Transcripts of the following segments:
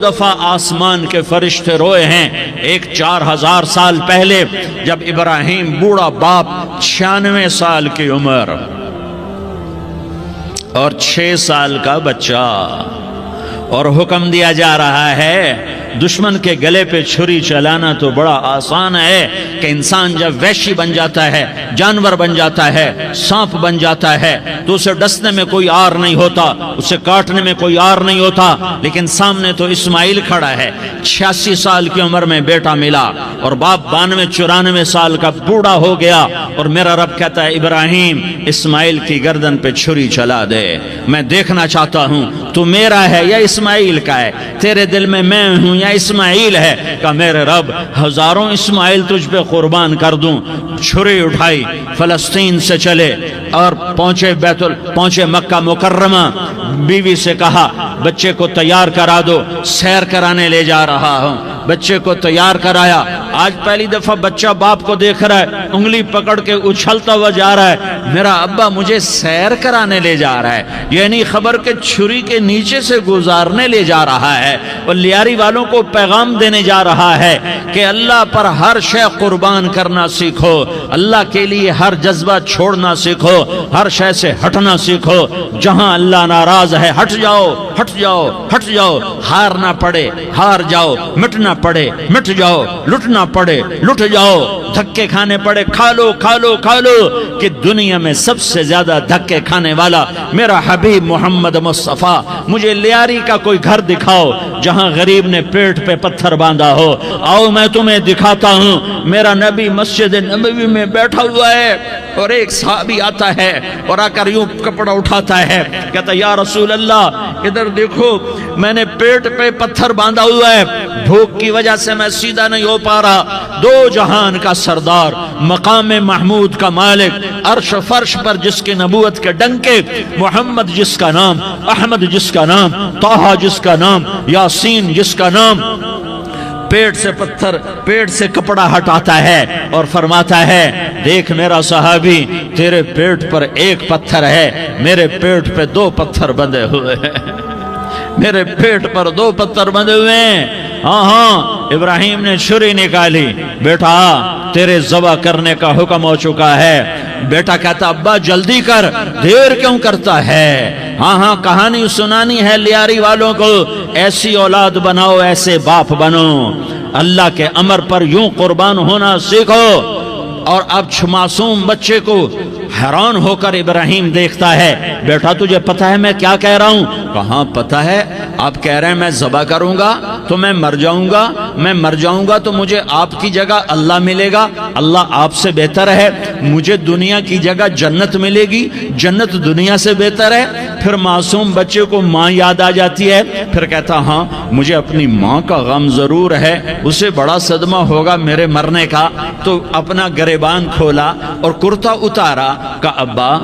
دفعہ آسمان کے فرشتے روئے ہیں، ایک 4000 سال پہلے جب ابراہیم بوڑھا باپ 96 سال کی عمر اور 6 سال کا بچہ، اور حکم دیا جا رہا ہے دشمن کے گلے پہ چھری چلانا تو بڑا آسان ہے کہ انسان جب وحشی بن جاتا ہے، جانور بن جاتا ہے، سانپ بن جاتا ہے تو اسے ڈسنے میں کوئی آر نہیں ہوتا، اسے کاٹنے میں کوئی آر نہیں ہوتا، لیکن سامنے تو اسماعیل کھڑا ہے، 86 سال کی عمر میں بیٹا ملا اور باپ 92-94 سال کا بوڑھا ہو گیا، اور میرا رب کہتا ہے ابراہیم اسماعیل کی گردن پہ چھری چلا دے، میں دیکھنا چاہتا ہوں تو میرا ہے یا اسماعیل کا ہے، تیرے دل میں میں ہوں یا اسماعیل ہے؟ کہ میرے رب ہزاروں اسماعیل تجھ پہ قربان کر دوں۔ چھری اٹھائی، فلسطین سے چلے اور پہنچے مکہ مکرمہ، بیوی سے کہا بچے کو تیار کرا دو، سیر کرانے لے جا رہا ہوں، بچے کو تیار کرایا۔ آج پہلی دفعہ بچہ باپ کو دیکھ رہا ہے، انگلی پکڑ کے اچھلتا ہوا جا رہا ہے، میرا ابا مجھے سیر کرانے لے جا رہا ہے، یعنی خبر کے چھری کے نیچے سے گزارنے لے جا رہا ہے، اور لیاری والوں کو پیغام دینے جا رہا ہے کہ اللہ پر ہر شے قربان کرنا سیکھو، اللہ کے لیے ہر جذبہ چھوڑنا سیکھو، ہر شے سے ہٹنا سیکھو، جہاں اللہ ناراض ہے ہٹ جاؤ، ہٹ جاؤ، ہٹ جاؤ، ہار نہ پڑے ہار جاؤ، مٹنا پڑے مٹ جاؤ، لٹنا پڑے لٹ جاؤ، دھکے کھانے پڑے کھا لو کھا لو کھا لو، کہ دنیا میں سب سے زیادہ دھکے کھانے والا میرا حبیب محمد مصطفیٰ۔ مجھے لیاری کا کوئی گھر دکھاؤ جہاں غریب نے پیٹ پہ پتھر باندھا ہو، آؤ میں تمہیں دکھاتا ہوں۔ میرا نبی مسجد نبوی میں بیٹھا ہوا ہے اور ایک صحابی آتا ہے اور آ کر یوں کپڑا اٹھاتا ہے، کہتا یا رسول اللہ ادھر دیکھو، میں نے پیٹ پہ پتھر باندھا ہوا ہے، بھوک کی وجہ سے میں سیدھا نہیں ہو پا رہا۔ دو جہان کا سردار، مقام محمود کا مالک، عرش فرش پر جس کی نبوت کے ڈنکے، محمد جس کا نام، احمد جس کا نام، طٰہٰ جس کا نام، یاسین جس کا نام، پیٹ سے کپڑا ہٹاتا ہے اور فرماتا ہے دیکھ میرا صحابی، تیرے پیٹ پر ایک پتھر ہے، میرے پیٹ پہ 2 پتھر بندھے ہوئے ہیں، میرے پیٹ پر 2 پتھر بندھے ہوئے ہیں۔ ہاں ابراہیم نے چھری نکالی، بیٹا تیرے ذبح کرنے کا حکم ہو چکا ہے۔ بیٹا کہتا ابا جلدی کر، دیر کیوں کرتا ہے؟ ہاں کہانی سنانی ہے لیاری والوں کو، ایسی اولاد بناؤ، ایسے باپ بنو، اللہ کے امر پر یوں قربان ہونا سیکھو۔ اور اب معصوم بچے کو حیران ہو کر ابراہیم دیکھتا ہے، بیٹا تجھے پتہ ہے میں کیا کہہ رہا ہوں؟ کہاں پتہ ہے، آپ کہہ رہے ہیں میں ذبح کروں گا تو میں مر جاؤں گا، میں مر جاؤں گا تو مجھے آپ کی جگہ اللہ ملے گا، اللہ آپ سے بہتر ہے، مجھے دنیا کی جگہ جنت ملے گی، جنت دنیا سے بہتر ہے۔ پھر معصوم بچے کو ماں یاد آ جاتی ہے، پھر کہتا ہاں مجھے اپنی ماں کا غم ضرور ہے، اسے بڑا صدمہ ہوگا میرے مرنے کا۔ تو اپنا گریبان کھولا اور کرتا اتارا، کہا ابا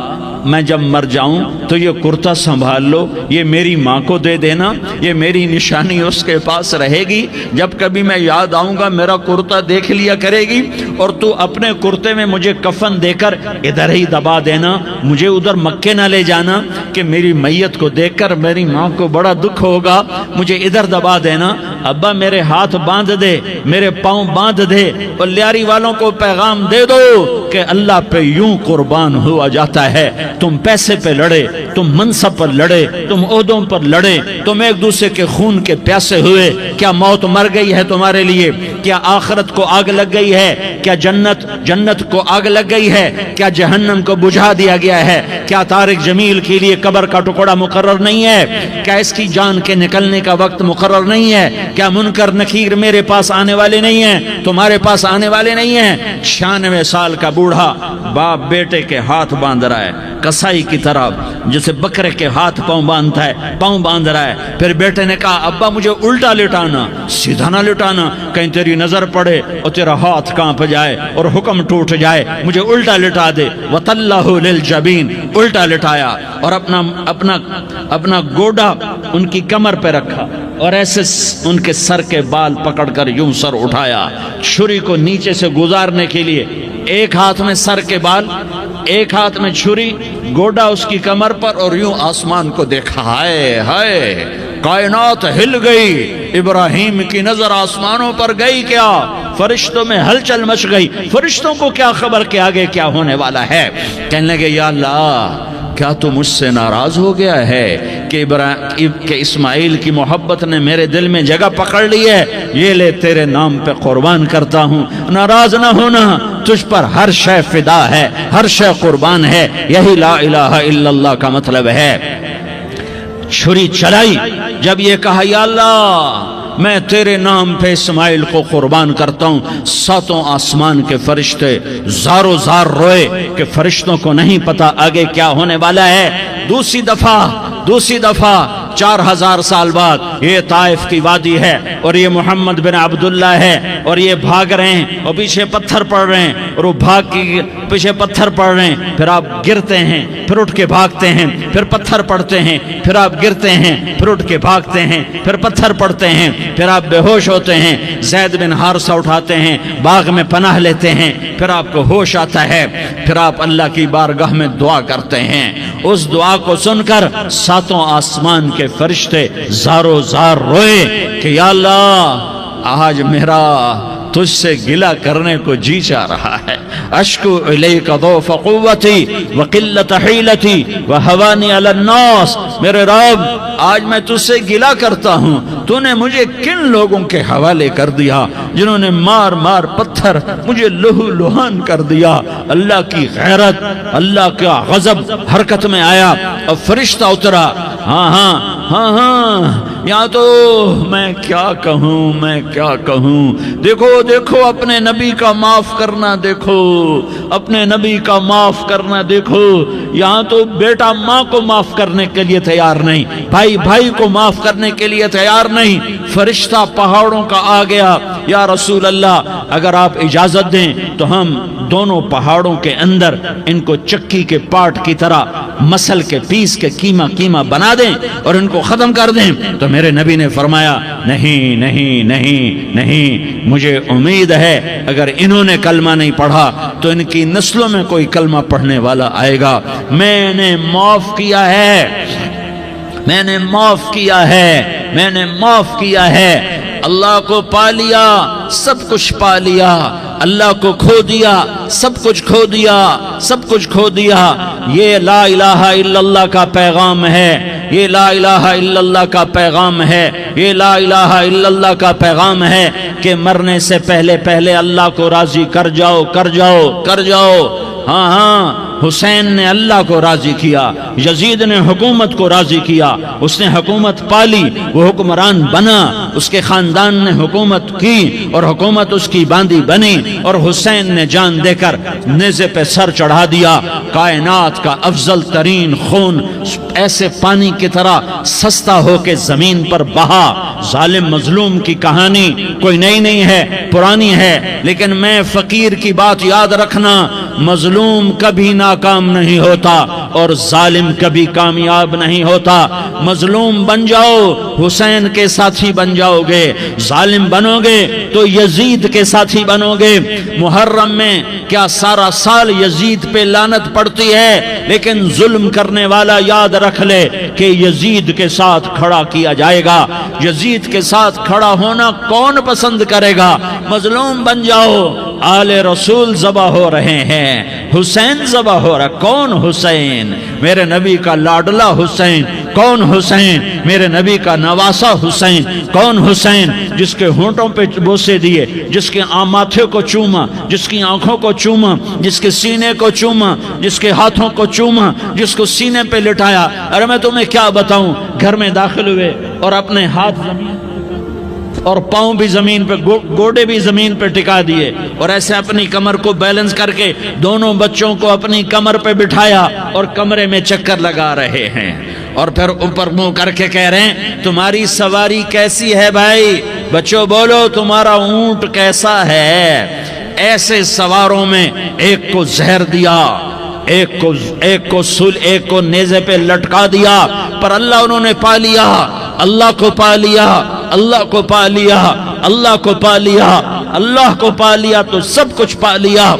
میں جب مر جاؤں تو یہ کرتا سنبھال لو، یہ میری ماں کو دے دینا، یہ میری نشانی اس کے پاس رہے گی، جب کبھی میں یاد آؤں گا میرا کرتا دیکھ لیا کرے گی، اور تو اپنے کرتے میں مجھے کفن دے کر ادھر ہی دبا دینا، مجھے ادھر مکے نہ لے جانا کہ میری میت کو دیکھ کر میری ماں کو بڑا دکھ ہوگا، مجھے ادھر دبا دینا۔ ابا میرے ہاتھ باندھ دے، میرے پاؤں باندھ دے، اور لیاری والوں کو پیغام دے دو کہ اللہ پہ یوں قربان ہوا جاتا ہے۔ تم پیسے پہ لڑے، تم منصب پر لڑے، تم عہدوں پر لڑے، تم ایک دوسرے کے خون کے پیاسے ہوئے، کیا موت مر گئی ہے تمہارے لیے؟ کیا آخرت کو آگ لگ گئی ہے؟ کیا جنت کو آگ لگ گئی ہے؟ کیا جہنم کو بجھا دیا گیا ہے؟ کیا طارق جمیل کے لیے قبر کا ٹکڑا مقرر نہیں ہے؟ کیا اس کی جان کے نکلنے کا وقت مقرر نہیں ہے؟ کیا منکر نکیر میرے پاس آنے والے نہیں ہیں، تمہارے پاس آنے والے نہیں ہیں؟ 96 سال کا بوڑھا باپ بیٹے کے ہاتھ باندھ رہا ہے، کسائی کی طرح جسے بکرے کے ہاتھ پاؤں باندھتا ہے، پاؤں باندھ رہا ہے۔ پھر بیٹے نے کہا ابا مجھے الٹا لٹانا، سیدھا نہ لٹانا، کہیں تیری نظر پڑے اور تیرا ہاتھ کانپ جائے اور حکم ٹوٹ جائے، مجھے الٹا لٹا دے۔ وَطَلَّهُ لِلْجَبِينِ، الٹا لٹایا اور اپنا گوڈا ان کی کمر پہ رکھا اور ایسے ان کے سر کے بال پکڑ کر یوں سر اٹھایا، چھری کو نیچے سے گزارنے کے لیے، ایک ہاتھ میں سر کے بال، ایک ہاتھ میں چھری، گوڈا اس کی کمر پر، اور یوں آسمان کو دیکھا، ہائے ہائے کائنات ہل گئی، ابراہیم کی نظر آسمانوں پر گئی کیا؟ فرشتوں میں ہلچل مچ گئی، فرشتوں کو کیا خبر کہ آگے کیا ہونے والا ہے؟ کہنے لگے یا اللہ کیا تو مجھ سے ناراض ہو گیا ہے کہ اسماعیل کی محبت نے میرے دل میں جگہ پکڑ لی ہے؟ یہ لے تیرے نام پہ قربان کرتا ہوں، ناراض نہ ہونا، تجھ پر ہر شے فدا ہے، ہر شے قربان ہے، یہی لا الہ الا اللہ کا مطلب ہے۔ چھری چلائی، جب یہ کہا یا اللہ میں تیرے نام پہ اسماعیل کو قربان کرتا ہوں، ساتوں آسمان کے فرشتے زارو زار روئے کہ فرشتوں کو نہیں پتا آگے کیا ہونے والا ہے۔ دوسری دفعہ 4000 سال بعد یہ طائف کی وادی ہے اور یہ محمد بن عبداللہ ہے اور یہ بھاگ رہے ہیں اور پیچھے پتھر پڑ رہے ہیں اور وہ بھاگ کے پیچھے پتھر پڑ رہے ہیں، پھر آپ گرتے ہیں، پھر اٹھ کے بھاگتے ہیں، پھر پتھر پڑتے ہیں، پھر آپ گرتے ہیں، پھر اٹھ کے بھاگتے ہیں، پھر پتھر پڑتے ہیں، پھر آپ بے ہوش ہوتے ہیں، زید بن حارثہ اٹھاتے ہیں، باغ میں پناہ لیتے ہیں، پھر آپ کو ہوش آتا ہے، پھر آپ اللہ کی بارگاہ میں دعا کرتے ہیں۔ اس دعا کو سن کر ساتوں آسمان کے فرشتے زارو زار روئے کہ یا اللہ آج میرا تجھ سے گلہ کرنے کو جی چاہ رہا ہے، اشکو الیک ضعف قوتی وقلت حیلتی وہوانی علی الناس، میرے رب آج میں تجھ سے گلہ کرتا ہوں، تو نے مجھے کن لوگوں کے حوالے کر دیا جنہوں نے مار مار پتھر مجھے لہو لہان کر دیا۔ اللہ کی غیرت، اللہ کا غضب حرکت میں آیا، اب فرشتہ اترا، ہاں یہاں تو میں کیا کہوں، دیکھو اپنے نبی کا معاف کرنا، دیکھو اپنے نبی کا معاف کرنا، دیکھو یہاں تو بیٹا ماں کو معاف کرنے کے لیے تیار نہیں، بھائی کو معاف کرنے کے لیے تیار نہیں۔ فرشتہ پہاڑوں کا آ گیا، یا رسول اللہ اگر آپ اجازت دیں تو ہم دونوں پہاڑوں کے اندر ان کو چکی کے پاٹ کی طرح مسل کے پیس کے کیما بنا دیں اور ان کو ختم کر دیں۔ تو میرے نبی نے فرمایا نہیں، مجھے امید ہے اگر انہوں نے کلمہ نہیں پڑھا تو ان کی نسلوں میں کوئی کلمہ پڑھنے والا آئے گا۔ میں نے معاف کیا ہے، اللہ کو پا لیا سب کچھ پا لیا، اللہ کو کھو دیا سب کچھ کھو دیا۔ یہ لا الہ الا اللہ کا پیغام ہے، یہ لا الہ الا اللہ کا پیغام ہے، یہ لا الہ الا اللہ کا پیغام ہے کہ مرنے سے پہلے اللہ کو راضی کر جاؤ۔ ہاں حسین نے اللہ کو راضی کیا، یزید نے حکومت کو راضی کیا، اس نے حکومت پالی، وہ حکمران بنا، اس کے خاندان نے حکومت کی اور حکومت اس کی باندھی بنی، اور حسین نے جان دے کر نیزے پہ سر چڑھا دیا۔ کائنات کا افضل ترین خون ایسے پانی کی طرح سستا ہو کے زمین پر بہا۔ ظالم مظلوم کی کہانی کوئی نئی نہیں ہے، پرانی ہے، لیکن میں فقیر کی بات یاد رکھنا، مظلوم کبھی ناکام نہیں ہوتا اور ظالم کبھی کامیاب نہیں ہوتا۔ مظلوم بن جاؤ حسین کے ساتھی بن جاؤ گے، ظالم بنو گے تو یزید کے ساتھی بنو گے۔ محرم میں کیا سارا سال یزید پہ لعنت پڑتی ہے، لیکن ظلم کرنے والا یاد رکھ لے کہ یزید کے ساتھ کھڑا کیا جائے گا۔ یزید کے ساتھ کھڑا ہونا کون پسند کرے گا؟ مظلوم بن جاؤ، آل رسول ذبح ہو رہے ہیں، حسین ذبح ہو رہا۔ کون حسین؟ میرے نبی کا لاڈلا حسین۔ کون حسین؟ میرے نبی کا نواسا حسین۔ کون حسین؟ جس کے ہونٹوں پہ بوسے دیے، جس کے ماتھے کو چوما، جس کی آنکھوں کو چوما، جس کے سینے کو چوما، جس کے ہاتھوں کو چوما، جس کو سینے پہ لٹایا۔ ارے میں تمہیں کیا بتاؤں، گھر میں داخل ہوئے اور اپنے ہاتھ زمین اور پاؤں بھی زمین پہ، گوڑے بھی زمین پہ ٹکا دیے، اور ایسے اپنی کمر کو بیلنس کر کے دونوں بچوں کو اپنی کمر پہ بٹھایا اور کمرے میں چکر لگا رہے ہیں، اور پھر اوپر منہ کر کے کہہ رہے ہیں تمہاری سواری کیسی ہے بھائی؟ بچوں بولو تمہارا اونٹ کیسا ہے؟ ایسے سواروں میں ایک کو زہر دیا، ایک کو نیزے پہ لٹکا دیا، پر اللہ انہوں نے پا لیا، اللہ کو پا لیا، اللہ کو پا لیا، اللہ کو پا لیا، اللہ کو پا لیا تو سب کچھ پا لیا۔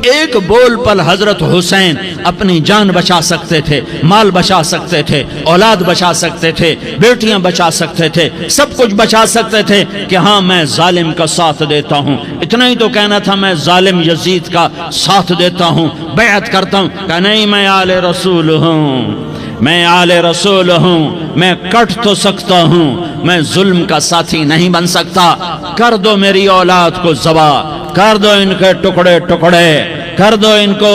ایک بول پر حضرت حسین اپنی جان بچا سکتے تھے، مال بچا سکتے تھے، اولاد بچا سکتے تھے، بیٹیاں بچا سکتے تھے، سب کچھ بچا سکتے تھے کہ ہاں میں ظالم کا ساتھ دیتا ہوں۔ اتنا ہی تو کہنا تھا میں ظالم یزید کا ساتھ دیتا ہوں، بیعت کرتا ہوں، کہ نہیں میں آل رسول ہوں، میں آل رسول ہوں، میں کٹ تو سکتا ہوں، میں ظلم کا ساتھی نہیں بن سکتا۔ کر دو میری اولاد کو ذبح، کر دو ان کے ٹکڑے ٹکڑے، کر دو ان کو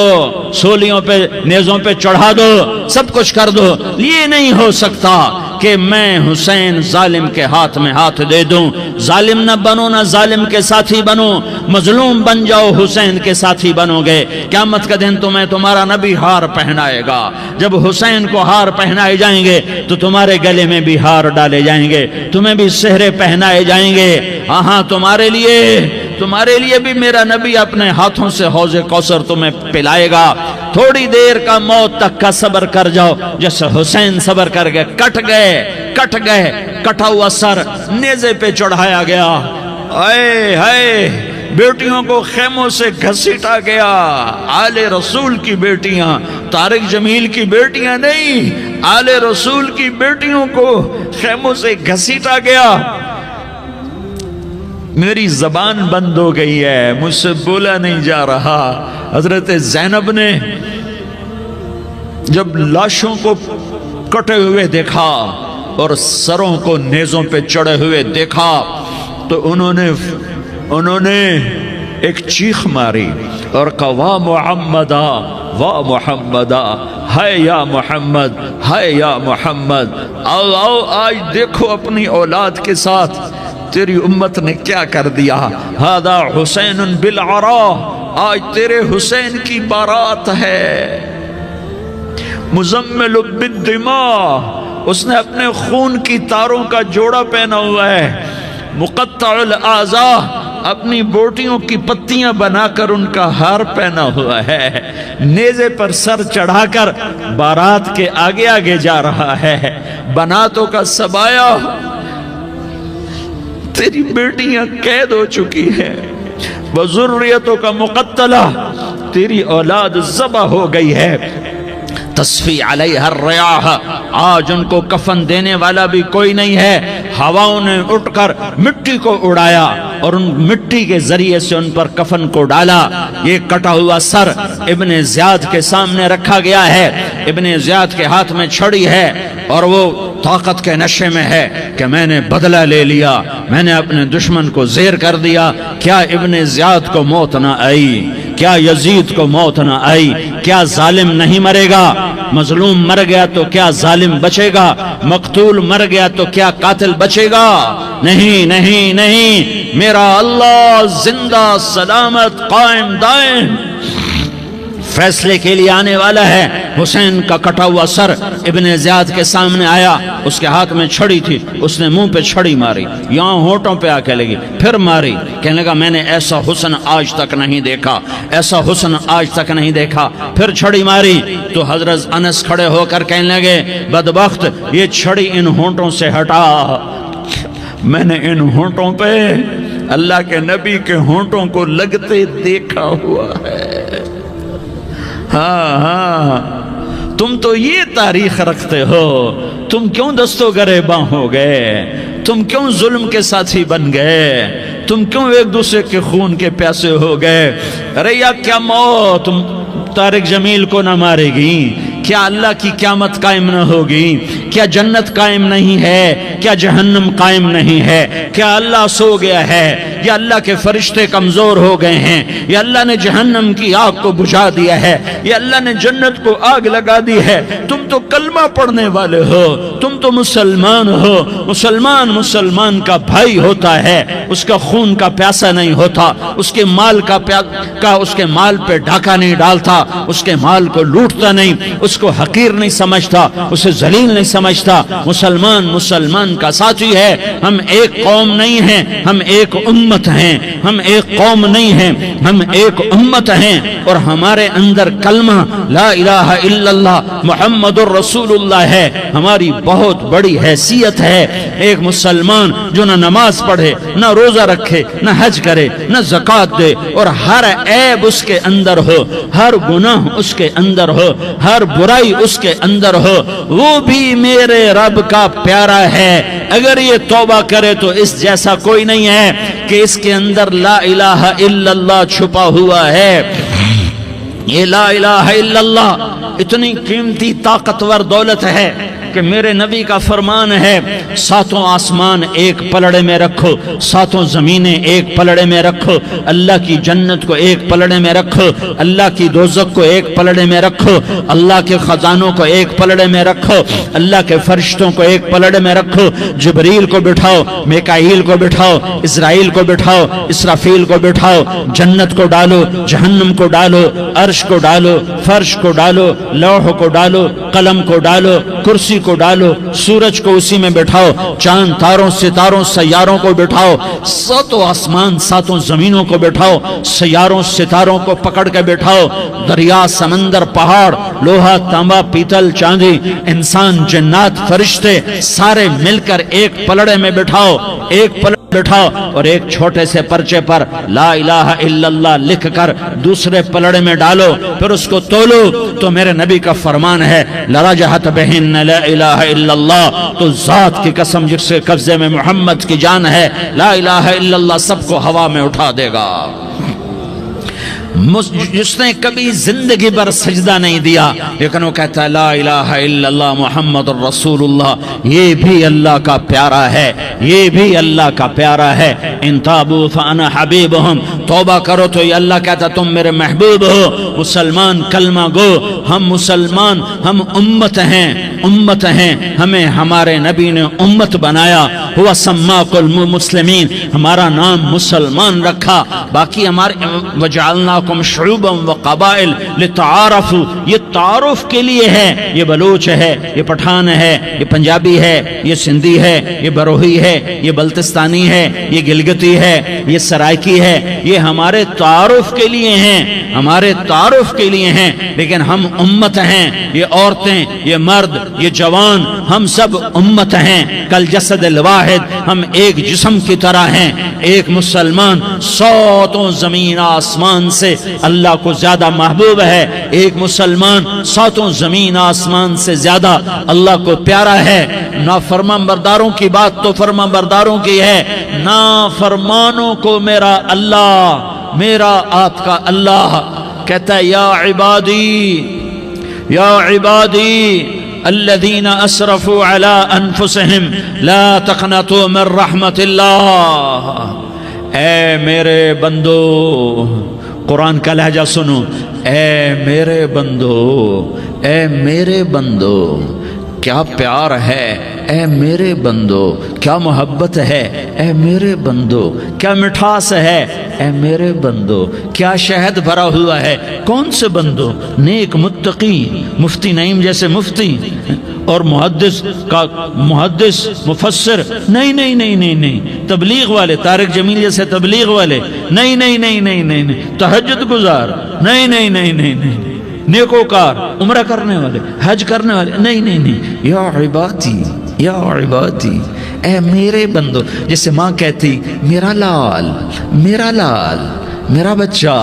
سولیوں پہ نیزوں پہ چڑھا دو، سب کچھ کر دو۔ یہ نہیں ہو سکتا کہ میں حسین ظالم کے ہاتھ میں ہاتھ دے دوں۔ ظالم نہ بنو، نہ ظالم کے ساتھی بنو، مظلوم بن جاؤ، حسین کے ساتھی بنو گے۔ قیامت کا دن تمہیں تمہارا نبی ہار پہنائے گا۔ جب حسین کو ہار پہنائے جائیں گے تو تمہارے گلے میں بھی ہار ڈالے جائیں گے، تمہیں بھی سہرے پہنائے جائیں گے۔ ہاں تمہارے لیے بھی میرا نبی اپنے ہاتھوں سے حوض کوثر تمہیں پلائے گا۔ تھوڑی دیر کا موت تک کا صبر کر جاؤ، جیسے حسین صبر کر گئے، کٹ گئے، کٹا ہوا سر نیزے پہ چڑھایا گیا۔ اے ہائے، بیٹیوں کو خیموں سے گھسیٹا گیا۔ آل رسول کی بیٹیاں، طارق جمیل کی بیٹیاں نہیں، آل رسول کی بیٹیوں کو خیموں سے گھسیٹا گیا۔ میری زبان بند ہو گئی ہے، مجھ سے بولا نہیں جا رہا۔ حضرت زینب نے جب لاشوں کو کٹے ہوئے دیکھا اور سروں کو نیزوں پہ چڑھے ہوئے دیکھا تو انہوں نے ایک چیخ ماری اور کہا واہ محمدہ، واہ محمدہ، ہائے یا محمد، ہائے یا محمد۔ آؤ آج دیکھو اپنی اولاد کے ساتھ تیری امت نے کیا کر دیا۔ ہذا حسین بالعراء، آج تیرے حسین کی بارات ہے۔ مزمل بالدماء، اس نے اپنے خون کی تاروں کا جوڑا پہنا ہوا ہے۔ مقطع الاعضاء، اپنی بوٹیوں کی پتیاں بنا کر ان کا ہار پہنا ہوا ہے۔ نیزے پر سر چڑھا کر بارات کے آگے آگے جا رہا ہے۔ بناتوں کا سبایا، تیری بیٹیاں قید ہو چکی ہیں۔ وذریتوں کا مقتلہ، تیری اولاد ذبح ہو گئی ہے۔ تصفی علیہ الریاح، آج ان کو کفن دینے والا بھی کوئی نہیں ہے۔ ہواؤں نے اٹھ کر مٹی کو اڑایا اور ان مٹی کے ذریعے سے ان پر کفن کو ڈالا۔ یہ کٹا ہوا سر ابن زیاد کے سامنے رکھا گیا ہے۔ ابن زیاد کے ہاتھ میں چھڑی ہے اور وہ طاقت کے نشے میں ہے کہ میں نے بدلہ لے لیا، میں نے اپنے دشمن کو زیر کر دیا۔ کیا ابن زیاد کو موت نہ آئی؟ کیا یزید کو موت نہ آئی؟ کیا ظالم نہیں مرے گا؟ مظلوم مر گیا تو کیا ظالم بچے گا؟ مقتول مر گیا تو کیا قاتل بچے گا؟ نہیں نہیں نہیں، میرا اللہ زندہ سلامت قائم دائم فیصلے کے لیے آنے والا ہے۔ حسین کا کٹا ہوا سر ابن زیاد کے سامنے آیا، اس کے ہاتھ میں چھڑی تھی، اس نے منہ پہ چھڑی ماری، یہاں ہونٹوں پہ آ کے لگی، پھر ماری، کہنے لگا میں نے ایسا حسن آج تک نہیں دیکھا، ایسا حسن آج تک نہیں دیکھا، پھر چھڑی ماری تو حضرت انس کھڑے ہو کر کہنے لگے بدبخت، یہ چھڑی ان ہونٹوں سے ہٹا، میں نے ان ہونٹوں پہ اللہ کے نبی کے ہونٹوں کو لگتے دیکھا ہوا ہے۔ ہاں تم تو یہ تاریخ رکھتے ہو، تم کیوں دستوں گریباں ہو گئے؟ تم کیوں ظلم کے ساتھی بن گئے؟ تم کیوں ایک دوسرے کے خون کے پیاسے ہو گئے؟ ارے یا کیا موت طارق جمیل کو نہ مارے گی؟ کیا اللہ کی قیامت قائم نہ ہوگی؟ کیا جنت قائم نہیں ہے؟ کیا جہنم قائم نہیں ہے؟ کیا اللہ سو گیا ہے؟ یا اللہ کے فرشتے کمزور ہو گئے ہیں؟ یا اللہ نے جہنم کی آگ کو بجھا دیا ہے؟ یا اللہ نے جنت کو آگ لگا دی ہے؟ تم تو کلمہ پڑھنے والے ہو، تم تو مسلمان ہو۔ مسلمان کا بھائی ہوتا ہے، اس کا خون کا پیاسا نہیں ہوتا، اس کے مال اس کے مال پہ ڈاکہ نہیں ڈالتا، اس کے مال کو لوٹتا نہیں، اس کو حقیر نہیں سمجھتا، اسے ذلیل نہیں سمجھتا۔ مسلمان کا ساتھی ہے۔ ہم ایک قوم نہیں ہیں، ہم ایک امت امت ہیں، ہم ایک قوم نہیں ہیں، ہم ایک امت ہیں، اور ہمارے اندر کلمہ لا الہ الا اللہ محمد الرسول اللہ ہے، ہماری بہت بڑی حیثیت ہے۔ ایک مسلمان جو نہ نماز پڑھے، نہ روزہ رکھے، نہ حج کرے، نہ زکوٰۃ دے، اور ہر عیب اس کے اندر ہو، ہر گناہ اس کے اندر ہو، ہر برائی اس کے اندر ہو، وہ بھی میرے رب کا پیارا ہے۔ اگر یہ توبہ کرے تو اس جیسا کوئی نہیں ہے کہ اس کے اندر لا الہ الا اللہ چھپا ہوا ہے۔ یہ لا الہ الا اللہ اتنی قیمتی طاقتور دولت ہے کہ میرے نبی کا فرمان ہے، ساتوں آسمان ایک پلڑے میں رکھو، ساتوں زمینیں ایک پلڑے میں رکھو، اللہ کی جنت کو ایک پلڑے میں رکھو، اللہ کی دوزخ کو ایک پلڑے میں رکھو، اللہ کے خزانوں کو ایک پلڑے میں رکھو، اللہ کے فرشتوں کو ایک پلڑے میں رکھو، جبریل کو بٹھاؤ، میکائیل کو بٹھاؤ، اسرائیل کو بٹھاؤ، اسرافیل کو بٹھاؤ، جنت کو ڈالو، جہنم کو ڈالو، عرش کو ڈالو، فرش کو ڈالو، لوح کو ڈالو، قلم کو ڈالو، کرسی کو ڈالو، سورج کو اسی میں بٹھاؤ، چاند تاروں ستاروں سیاروں کو بٹھاؤ، ساتوں آسمان ساتوں زمینوں کو بٹھاؤ، سیاروں ستاروں کو پکڑ کے بٹھاؤ، دریا سمندر پہاڑ لوہا تانبا پیتل چاندی انسان جنات فرشتے سارے مل کر ایک پلڑے میں بٹھاؤ، ایک پلڑے بٹھاؤ، اور ایک چھوٹے سے پرچے پر لا الہ الا اللہ لکھ کر دوسرے پلڑے میں ڈالو، پھر اس کو تولو تو میرے نبی کا فرمان ہے لرجحت بہن لا الہ الا اللہ، تو ذات کی قسم جس کے قبضے میں محمد کی جان ہے، لا الہ الا اللہ سب کو ہوا میں اٹھا دے گا۔ جس نے کبھی زندگی بھر سجدہ نہیں دیا لیکن وہ کہتا ہے لا الہ الا اللہ محمد الرسول اللہ، یہ بھی اللہ کا پیارا ہے، یہ بھی اللہ کا پیارا ہے۔ ان تابوا فانا حبیبہم، توبہ کرو تو یہ اللہ کہتا تم میرے محبوب ہو۔ مسلمان کلمہ گو، ہم مسلمان، ہم امت ہیں، امت ہیں، ہمیں ہمارے نبی نے امت بنایا، ہوا سماکم المسلمین، ہمارا نام مسلمان رکھا، باقی ہمارے وجعلناکم شعوبا وقبائل لتعارفوا، یہ تعارف کے لیے ہے، یہ بلوچ ہے، یہ پٹھان ہے، یہ پنجابی ہے، یہ سندھی ہے، یہ بروہی ہے، یہ بلتستانی ہے، یہ گلگتی ہے، یہ سرائکی ہے، یہ ہمارے تعارف کے لیے ہیں، ہمارے تعارف کے لیے ہیں، لیکن ہم امت ہیں، یہ عورتیں، یہ مرد، یہ جوان، ہم سب امت ہیں، کل جسد الواحد، ہم ایک جسم کی طرح ہیں۔ ایک مسلمان ساتوں زمین آسمان سے اللہ کو زیادہ محبوب ہے، ایک مسلمان ساتوں زمین آسمان سے زیادہ اللہ کو پیارا ہے۔ نافرمان برداروں کی بات تو فرمان برداروں کی ہے، نافرمانوں کو میرا اللہ، میرا آپ کا اللہ کہتا ہے یا عبادی، یا عبادی الذین اسرفوا علی انفسہم لا تقنطوا من رحمت اللہ، اے میرے بندو، قرآن کا لہجہ سنو، اے میرے بندو، اے میرے بندو، کیا پیار ہے، اے میرے بندو، کیا محبت ہے، اے میرے بندو، کیا مٹھاس ہے، اے میرے بندو، کیا شہد بھرا ہوا ہے۔ کون سے بندو؟ نیک متقی، مفتی نعیم جیسے مفتی اور محدث کا محدث مفسر، نہیں نہیں نہیں نہیں نہیں، تبلیغ والے، طارق جمیل جیسے تبلیغ والے، نہیں نہیں نہیں نہیں نہیں، تہجد گزار، نہیں نہیں نہیں نہیں نہیں، نیکوکار، عمرہ کرنے والے، حج کرنے والے، نہیں نہیں نہیں، یا عبادی، یا عبادی، اے میرے بندو، جیسے ماں کہتی میرا لال، میرا لال، میرا بچہ،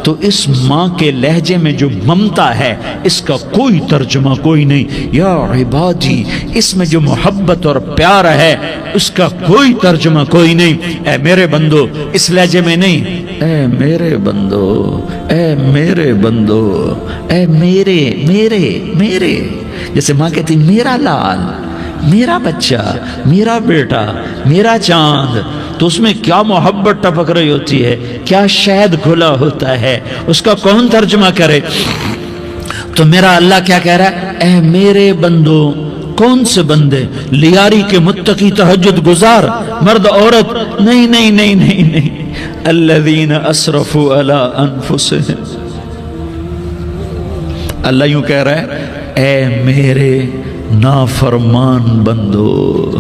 تو اس ماں کے لہجے میں جو ممتا ہے اس کا کوئی ترجمہ کوئی نہیں۔ یا عبادی، اس میں جو محبت اور پیار ہے اس کا کوئی ترجمہ کوئی نہیں۔ اے میرے بندو، اس لہجے میں نہیں، اے میرے بندو، اے میرے بندو، اے میرے میرے میرے، جیسے ماں کہتی میرا لال، میرا بچہ، میرا بیٹا، میرا چاند، تو اس میں کیا محبت ٹپک رہی ہوتی ہے، کیا شہد گھلا ہوتا ہے، اس کا کون ترجمہ کرے؟ تو میرا اللہ کیا کہہ رہا ہے؟ اے میرے بندو، کون سے بندے؟ لیاری کے متقی تہجد گزار، مرد عورت، نہیں نہیں نہیں نہیں نہیں، الذین اسرفوا علی انفسہم، اللہ یوں کہہ رہا ہے اے میرے نافرمان بندو،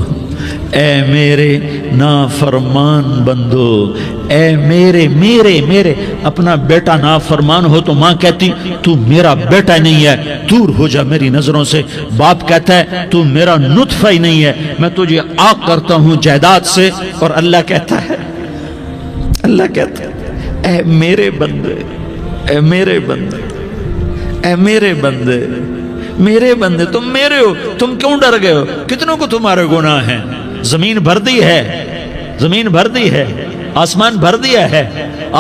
اے میرے نافرمان بندو، اے میرے میرے میرے اپنا بیٹا نافرمان ہو تو ماں کہتی تو میرا بیٹا نہیں ہے، دور ہو جا میری نظروں سے۔ باپ کہتا ہے تو میرا نطفہ ہی نہیں ہے، میں تجھے عاق کرتا ہوں جائیداد سے۔ اور اللہ کہتا ہے اے میرے بندے، اے میرے بندے، اے میرے بندے، میرے بندے تم میرے ہو، تم کیوں ڈر گئے ہو؟ کتنوں کو تمہارے گناہ ہیں؟ زمین بھر دی ہے، زمین بھر دی ہے، آسمان بھر دیا ہے،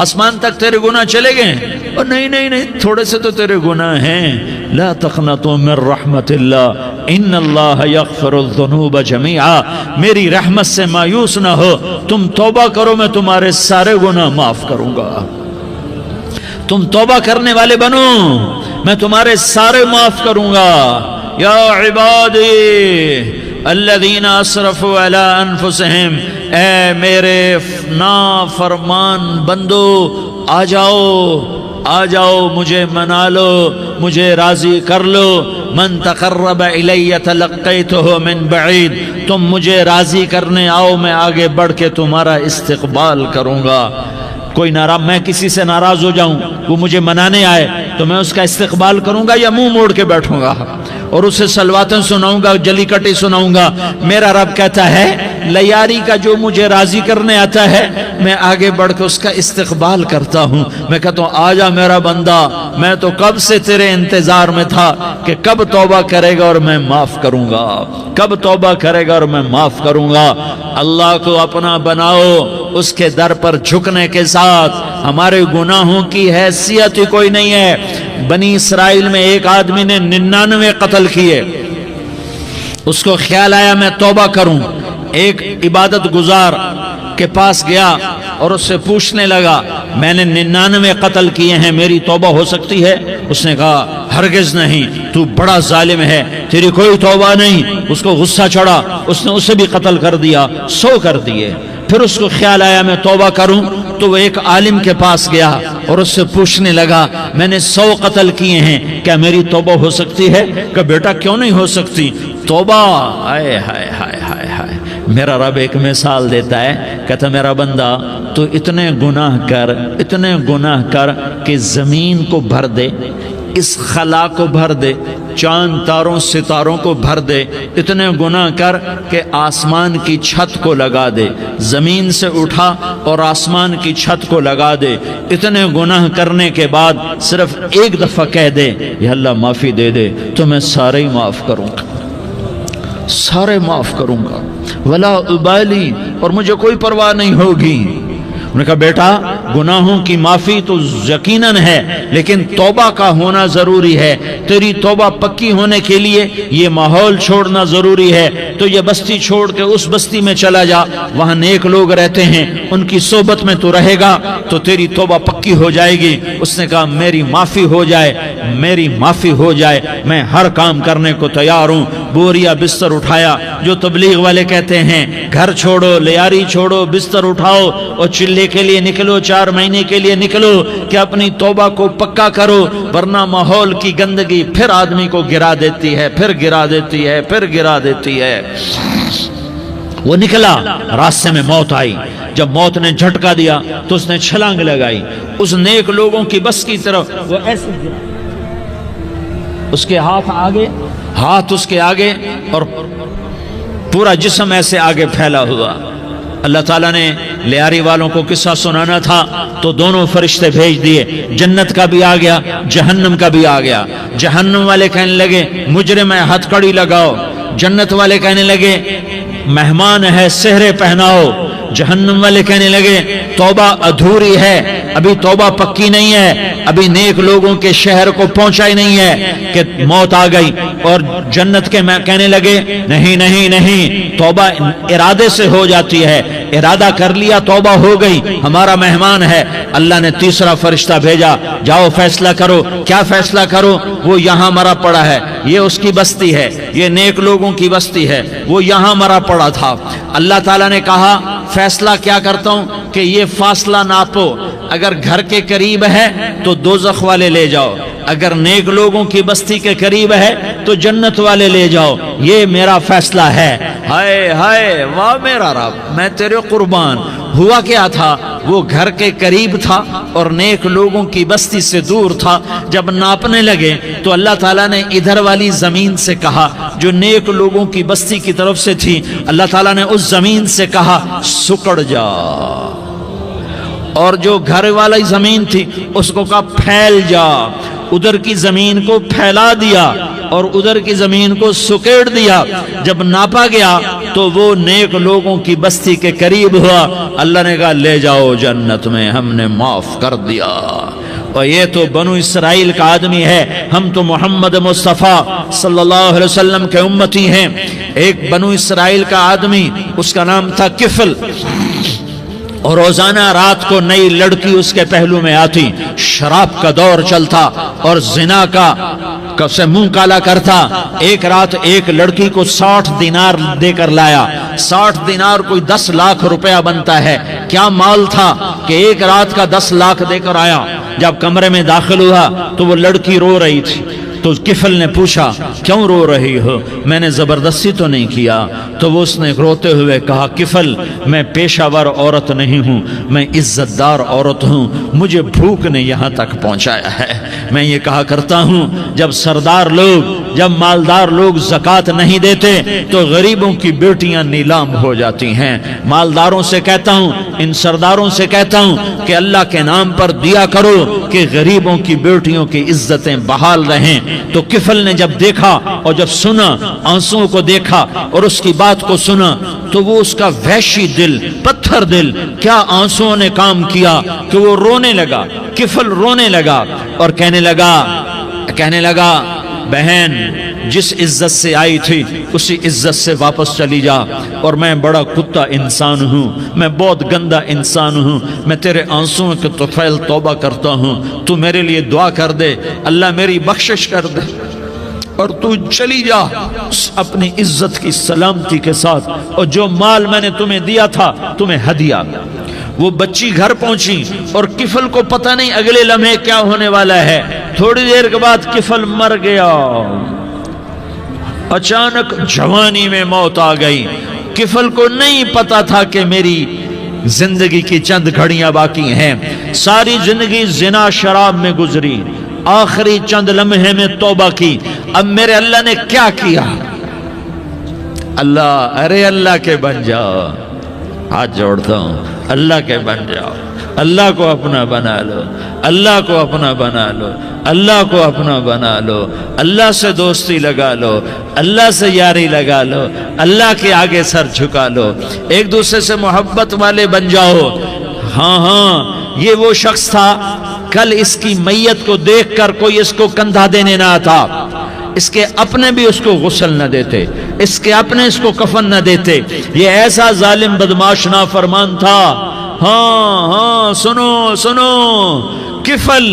آسمان تک تیرے گناہ چلے گئے ہیں۔ اور نہیں تھوڑے سے تو تیرے گناہ ہیں۔ لا تقنطوا من رحمت اللہ ان اللہ یغفر الذنوب جميعا، میری رحمت سے مایوس نہ ہو، تم توبہ کرو میں تمہارے سارے گناہ معاف کروں گا۔ تم توبہ کرنے والے بنو، میں تمہارے سارے معاف کروں گا۔ یا عبادی الذین اسرفوا علی انفسہم، اے میرے نافرمان بندو آ جاؤ مجھے منا لو، مجھے راضی کر لو۔ من تقرب الی تلقیتہ من بعید، تم مجھے راضی کرنے آؤ، میں آگے بڑھ کے تمہارا استقبال کروں گا۔ کوئی ناراض، میں کسی سے ناراض ہو جاؤں، وہ مجھے منانے آئے تو میں اس کا استقبال کروں گا یا منہ موڑ کے بیٹھوں گا اور اسے سلواتیں سناؤں گا، جلی کٹی سناؤں گا؟ میرا رب کہتا ہے لیاری کا جو مجھے راضی کرنے آتا ہے میں آگے بڑھ کے اس کا استقبال کرتا ہوں۔ میں کہتا ہوں آجا میرا بندہ، میں تو کب سے تیرے انتظار میں تھا کہ کب توبہ کرے گا اور میں معاف کروں گا، کب توبہ کرے گا اور میں معاف کروں گا۔ اللہ کو اپنا بناؤ، اس کے در پر جھکنے کے ساتھ ہمارے گناہوں کی حیثیت ہی کوئی نہیں ہے۔ بنی اسرائیل میں ایک آدمی نے 99 قتل کیے، اس کو خیال آیا میں توبہ کروں، ایک عبادت گزار کے پاس گیا اور اس سے پوچھنے لگا میں نے 99 قتل کیے ہیں، میری توبہ ہو سکتی ہے؟ اس نے کہا ہرگز نہیں، تو بڑا ظالم ہے، تیری کوئی توبہ نہیں۔ اس کو غصہ چڑھا، اس نے اسے بھی قتل کر دیا، 100 کر دیے۔ پھر اس کو خیال آیا میں توبہ کروں، تو وہ ایک عالم کے پاس گیا اور اس سے پوچھنے لگا میں نے 100 قتل کیے ہیں، کیا میری توبہ ہو سکتی ہے؟ کہ بیٹا کیوں نہیں ہو سکتی توبہ؟ ہائے ہائے ہائے ہائے ہائے۔ میرا رب ایک مثال دیتا ہے، کہتا میرا بندہ تو اتنے گناہ کر کہ زمین کو بھر دے، اس خلا کو بھر دے، چاند تاروں ستاروں کو بھر دے، اتنے گناہ کر کہ آسمان کی چھت کو لگا دے، زمین سے اٹھا اور آسمان کی چھت کو لگا دے۔ اتنے گناہ کرنے کے بعد صرف ایک دفعہ کہہ دے یا اللہ معافی دے دے تو میں سارے ہی معاف کروں گا، سارے معاف کروں گا، ولا ابالی، اور مجھے کوئی پرواہ نہیں ہوگی۔ انہوں نے کہا بیٹا گناہوں کی معافی تو یقیناً ہے لیکن توبہ کا ہونا ضروری ہے، تیری توبہ پکی ہونے کے لیے یہ ماحول چھوڑنا ضروری ہے۔ تو یہ بستی چھوڑ کے اس بستی میں چلا جا، وہاں نیک لوگ رہتے ہیں، ان کی صحبت میں تو رہے گا تو تیری توبہ پکی ہو جائے گی۔ اس نے کہا میری معافی ہو جائے، میری معافی ہو جائے، میں ہر کام کرنے کو تیار ہوں۔ بوریا بستر اٹھایا، جو تبلیغ والے کہتے ہیں گھر چھوڑو، لیاری چھوڑو، بستر اٹھاؤ اور چلے کے لیے نکلو، 4 مہینے کے لیے نکلو کہ اپنی توبہ کو پکا کرو، ورنہ ماحول کی گندگی پھر آدمی کو گرا دیتی ہے، پھر گرا دیتی ہے، پھر گرا دیتی ہے۔ وہ نکلا، راستے میں موت آئی، جب موت نے جھٹکا دیا تو اس نے چھلانگ لگائی اس نیک لوگوں کی بس کی طرف، وہ ایسے گرا، اس کے ہاتھ اس کے آگے اور پورا جسم ایسے آگے پھیلا ہوا۔ اللہ تعالیٰ نے لیاری والوں کو قصہ سنانا تھا تو دونوں فرشتے بھیج دیے، جنت کا بھی آ گیا، جہنم کا بھی آ گیا۔ جہنم والے کہنے لگے مجرم ہے ہتھ کڑی لگاؤ، جنت والے کہنے لگے مہمان ہے سہرے پہناؤ۔ جہنم والے کہنے لگے توبہ ادھوری ہے، ابھی توبہ پکی نہیں ہے، ابھی نیک لوگوں کے شہر کو پہنچا ہی نہیں ہے کہ موت آ گئی۔ اور جنت کے کہنے لگے نہیں نہیں نہیں، توبہ ارادے سے ہو جاتی ہے، ارادہ کر لیا توبہ ہو گئی، ہمارا مہمان ہے۔ اللہ نے تیسرا فرشتہ بھیجا، جاؤ فیصلہ کرو۔ کیا فیصلہ کرو؟ وہ یہاں مرا پڑا ہے، یہ اس کی بستی ہے، یہ نیک لوگوں کی بستی ہے، وہ یہاں مرا پڑا تھا۔ اللہ تعالیٰ نے کہا فیصلہ کیا کرتا ہوں کہ یہ فاصلہ ناپو، اگر گھر کے قریب ہے تو دوزخ والے لے جاؤ، اگر نیک لوگوں کی بستی کے قریب ہے تو جنت والے لے جاؤ، یہ میرا فیصلہ ہے۔ ہائے ہائے واہ میرا رب میں تیرے قربان. ہوا کیا تھا؟ وہ گھر کے قریب تھا اور نیک لوگوں کی بستی سے دور تھا. جب ناپنے لگے تو اللہ تعالیٰ نے ادھر والی زمین سے کہا جو نیک لوگوں کی بستی کی طرف سے تھی، اللہ تعالیٰ نے اس زمین سے کہا سکڑ جا. اور جو گھر والی زمین تھی اس کو کہا پھیل جا. ادھر کی زمین کو پھیلا دیا اور ادھر کی زمین کو سکیڑ دیا. جب ناپا گیا تو وہ نیک لوگوں کی بستی کے قریب ہوا. اللہ نے کہا لے جاؤ جنت میں، ہم نے معاف کر دیا. اور یہ تو بنو اسرائیل کا آدمی ہے، ہم تو محمد مصطفیٰ صلی اللہ علیہ وسلم کے امتی ہیں. ایک بنو اسرائیل کا آدمی، اس کا نام تھا کفل، اور روزانہ رات کو نئی لڑکی اس کے پہلو میں آتی. شراب کا دور چلتا اور زنا کا سے منہ کالا کرتا. ایک رات ایک لڑکی کو 60 دینار دے کر لایا. 60 دینار کوئی 10 لاکھ روپیہ بنتا ہے. کیا مال تھا کہ ایک رات کا 10 لاکھ دے کر آیا. جب کمرے میں داخل ہوا تو وہ لڑکی رو رہی تھی. تو کفل نے پوچھا کیوں رو رہی ہو؟ میں نے زبردستی تو نہیں کیا. تو وہ اس نے روتے ہوئے کہا کفل میں پیشہ ور عورت نہیں ہوں، میں عزت دار عورت ہوں، مجھے بھوک نے یہاں تک پہنچایا ہے. میں یہ کہا کرتا ہوں جب سردار لوگ، جب مالدار لوگ زکوٰۃ نہیں دیتے تو غریبوں کی بیٹیاں نیلام ہو جاتی ہیں. مالداروں سے کہتا ہوں، ان سرداروں سے کہتا ہوں کہ اللہ کے نام پر دیا کرو کہ غریبوں کی بیٹیوں کی عزتیں بحال رہیں. تو کفل نے جب دیکھا اور جب سنا، آنسوں کو دیکھا اور اس کی بات کو سنا، تو وہ اس کا وحشی دل، پتھر دل، کیا آنسوں نے کام کیا کہ وہ رونے لگا. کفل رونے لگا اور کہنے لگا بہن جس عزت سے آئی تھی اسی عزت سے واپس چلی جا. اور میں بڑا کتا انسان ہوں، میں بہت گندا انسان ہوں، میں تیرے آنسوں کے طفیل توبہ کرتا ہوں. تو میرے لیے دعا کر دے، اللہ میری بخشش کر دے اور تو چلی جا اپنی عزت کی سلامتی کے ساتھ. اور جو مال میں نے تمہیں دیا تھا تمہیں ہدیہ. وہ بچی گھر پہنچی اور کفل کو پتہ نہیں اگلے لمحے کیا ہونے والا ہے. تھوڑی دیر کے بعد کفل مر گیا. اچانک جوانی میں موت آ گئی. کفل کو نہیں پتا تھا کہ میری زندگی کی چند گھڑیاں باقی ہیں. ساری زندگی زنا شراب میں گزری، آخری چند لمحے میں توبہ کی. اب میرے اللہ نے کیا کیا؟ اللہ، ارے اللہ کے بن جاؤ، ہاتھ جوڑتا ہوں، اللہ کے بن جاؤ. اللہ کو اپنا بنا لو، اللہ کو اپنا بنا لو، اللہ کو اپنا بنا لو. اللہ سے دوستی لگا لو، اللہ سے یاری لگا لو، اللہ کے آگے سر جھکا لو. ایک دوسرے سے محبت والے بن جاؤ. ہاں یہ وہ شخص تھا، کل اس کی میت کو دیکھ کر کوئی اس کو کندھا دینے نہ آتا. اس کے اپنے بھی اس کو غسل نہ دیتے، اس کے اپنے اس کو کفن نہ دیتے. یہ ایسا ظالم بدماش نافرمان تھا. ہاں سنو کفل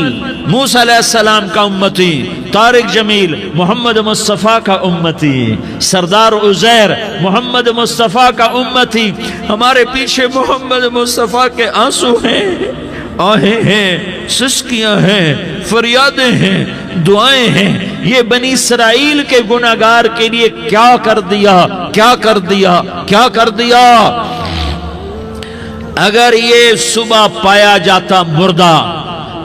موسیٰ علیہ السلام کا امتی، طارق جمیل محمد مصطفیٰ کا امتی، سردار عزیر محمد مصطفیٰ کا امتی. ہمارے پیچھے محمد مصطفیٰ کے آنسو ہیں، آہیں ہیں، سسکیاں ہیں، فریادیں ہیں، دعائیں ہیں. یہ بنی اسرائیل کے گناہگار کے لیے کیا کر دیا. اگر یہ صبح پایا جاتا مردہ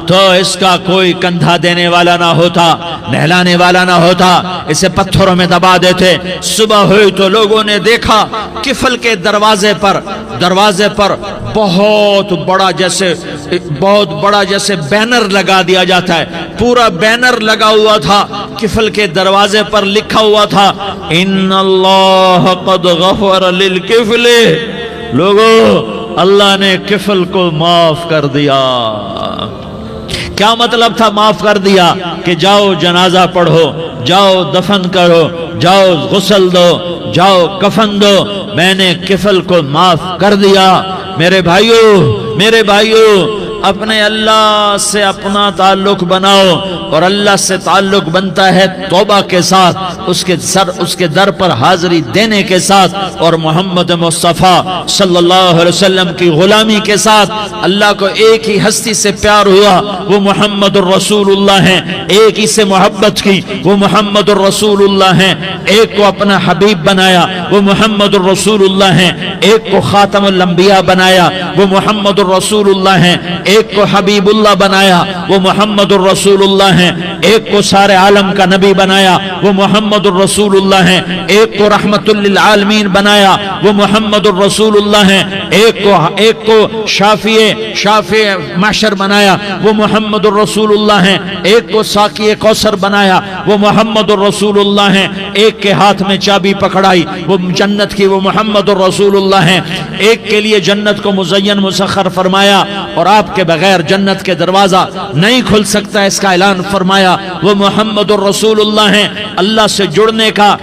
تو اس کا کوئی کندھا دینے والا نہ ہوتا، نہلانے والا نہ ہوتا، اسے پتھروں میں دبا دیتے. صبح ہوئی تو لوگوں نے دیکھا کفل کے دروازے پر بہت بڑا جیسے بینر لگا دیا جاتا ہے. پورا بینر لگا ہوا تھا، کفل کے دروازے پر لکھا ہوا تھا ان اللہ قد غفر للکفل. لوگوں، اللہ نے کفل کو معاف کر دیا. کیا مطلب تھا معاف کر دیا؟ کہ جاؤ جنازہ پڑھو، جاؤ دفن کرو، جاؤ غسل دو، جاؤ کفن دو، میں نے کفل کو معاف کر دیا. میرے بھائیو اپنے اللہ سے اپنا تعلق بناؤ، اور اللہ سے تعلق بنتا ہے توبہ کے ساتھ، اس کے در پر حاضری دینے کے ساتھ، اور محمد مصطفیٰ صلی اللہ علیہ وسلم کی غلامی کے ساتھ۔ اللہ کو ایک ہی ہستی سے پیار ہوا، وہ محمد الرسول اللہ ہیں، ایک ہی سے محبت کی، وہ محمد الرسول اللہ ہیں، ایک کو اپنا حبیب بنایا، وہ محمد الرسول اللہ ہیں، ایک کو خاتم الانبیاء بنایا، وہ محمد الرسول اللہ ہیں، ایک کو حبیب اللہ بنایا، وہ محمد الرسول اللہ ہیں، ایک کو سارے عالم کا نبی بنایا، وہ محمد الرسول اللہ ہیں، ایک کو رحمت للعالمین بنایا، وہ محمد الرسول اللہ ہیں، ایک کو شافع محشر بنایا، وہ محمد الرسول اللہ ہیں، ایک کو ساقی کوثر بنایا، وہ محمد الرسول اللہ ہیں، ایک کے ہاتھ میں چابی پکڑائی وہ جنت کی، وہ محمد الرسول اللہ ہیں، ایک کے لیے جنت کو مزین مسخر فرمایا اور آپ کے بغیر جنت کے دروازہ نہیں کھل سکتا اس کا اعلان فرمایا، وہ محمد الرسول اللہ ہیں۔ اللہ سے جڑنے کا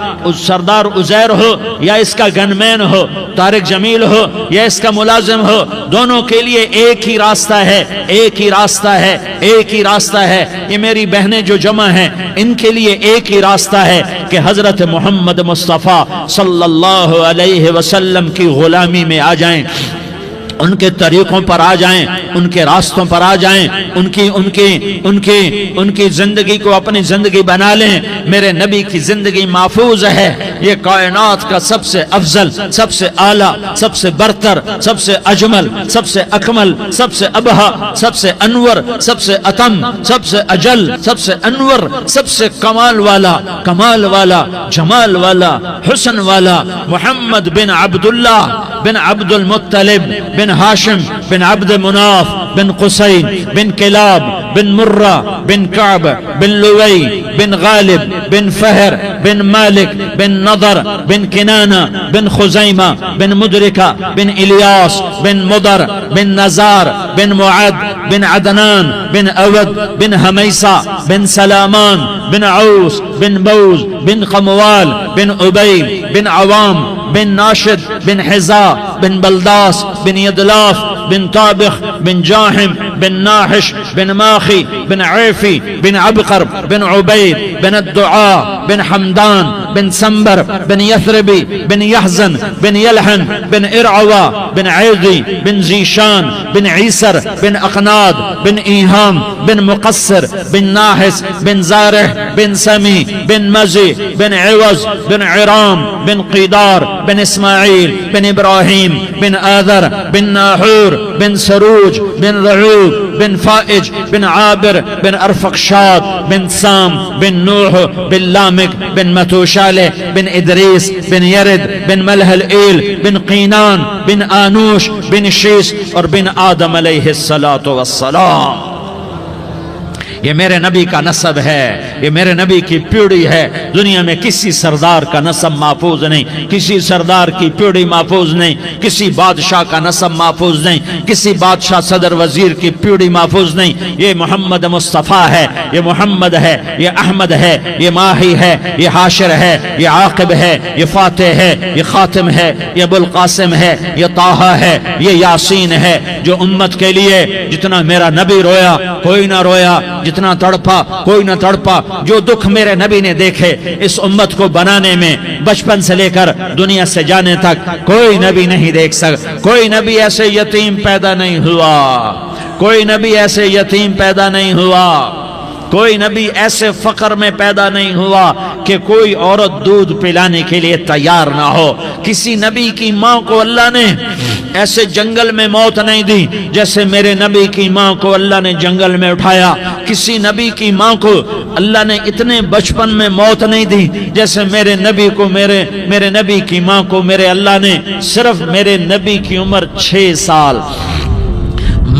سردار عزیر ہو یا اس کا گنمین ہو، طارق جمیل ہو یا اس کا ملازم ہو، دونوں کے لیے ایک ہی راستہ ہے، ایک ہی راستہ ہے، ایک ہی راستہ ہے۔ یہ میری بہنیں جو جمع ہیں ان کے لیے ایک ہی راستہ ہے کہ حضرت محمد مصطفیٰ صلی اللہ علیہ وسلم کی غلامی میں آ جائیں، ان کے طریقوں پر آ جائیں، ان کے راستوں پر آ جائیں، ان کی زندگی کو اپنی زندگی بنا لیں۔ میرے نبی کی زندگی محفوظ ہے، یہ کائنات کا سب سے افضل، سب سے اعلیٰ، سب سے برتر، سب سے اجمل، سب سے اکمل، سب سے ابہا، سب سے انور، سب سے اتم، سب سے اجل، سب سے انور، سب سے کمال والا، جمال والا، حسن والا محمد بن عبداللہ بن عبد المطلب بن ہاشم بن عبد مناف بن قصی بن کلاب بن مرہ بن کعب بن لوی بن غالب بن فہر بن مالک بن نضر بن کنانہ بن خزیمہ بن مدرکہ بن الیاس بن مضر بن نزار بن معد بن عدنان بن اود بن حمیسہ بن سلامان بن عوس بن بوز بن قموال بن عبی بن عوام بن ناشد بن حزا بن بلداس بن يدلاف بن طابخ بن جاحم بن ناحش بن ماخي بن عيفي بن عبقر بن عبيد بن الدعاء بن حمدان بن سنبر بن يثربي بن يحزن بن يلحن بن إرعوى بن عيدي بن زيشان بن عيسر بن أقناد بن إيهام بن مقصر بن ناحس بن زارح بن سمي بن مزي بن عوز بن عرام بن قيدار بن إسماعيل بن إبراهيم بن آذر بن ناحور بن سروج بن رعوب بن فائج بن عابر بن أرفقشاد بن سام بن نوح بن لامك بن متوشالة بن إدريس بن يرد بن ملهل إيل بن قينان بن آنوش بن شيس اور بن آدم علیہ الصلاة والسلام۔ یہ میرے نبی کا نسب ہے، یہ میرے نبی کی پیڑھی ہے۔ دنیا میں کسی سردار کا نسب محفوظ نہیں، کسی سردار کی پیڑھی محفوظ نہیں، کسی بادشاہ کا نسب محفوظ نہیں، کسی بادشاہ صدر وزیر کی پیڑھی محفوظ نہیں۔ یہ محمد مصطفیٰ ہے، یہ محمد ہے، یہ احمد ہے، یہ ماہی ہے، یہ حاشر ہے، یہ عاقب ہے، یہ فاتح ہے، یہ خاتم ہے، یہ ابو القاسم ہے، یہ طٰہٰ ہے، یہ یاسین ہے۔ جو امت کے لیے جتنا میرا نبی رویا کوئی نہ رویا، جتنا تڑپا کوئی نہ تڑپا، جو دکھ میرے نبی نے دیکھے اس امت کو بنانے میں، بچپن سے لے کر دنیا سے جانے تک کوئی نبی نہیں دیکھ سکتا۔ کوئی نبی ایسے یتیم پیدا نہیں ہوا، کوئی نبی ایسے یتیم پیدا نہیں ہوا، کوئی نبی ایسے فقر میں پیدا نہیں ہوا کہ کوئی عورت دودھ پلانے کے لیے تیار نہ ہو۔ کسی نبی کی ماں کو اللہ نے ایسے جنگل میں موت نہیں دی جیسے میرے نبی کی ماں کو اللہ نے جنگل میں اٹھایا۔ کسی نبی کی ماں کو اللہ نے اتنے بچپن میں موت نہیں دی جیسے میرے نبی کو، میرے نبی کی ماں کو میرے اللہ نے صرف میرے نبی کی عمر 6 سال،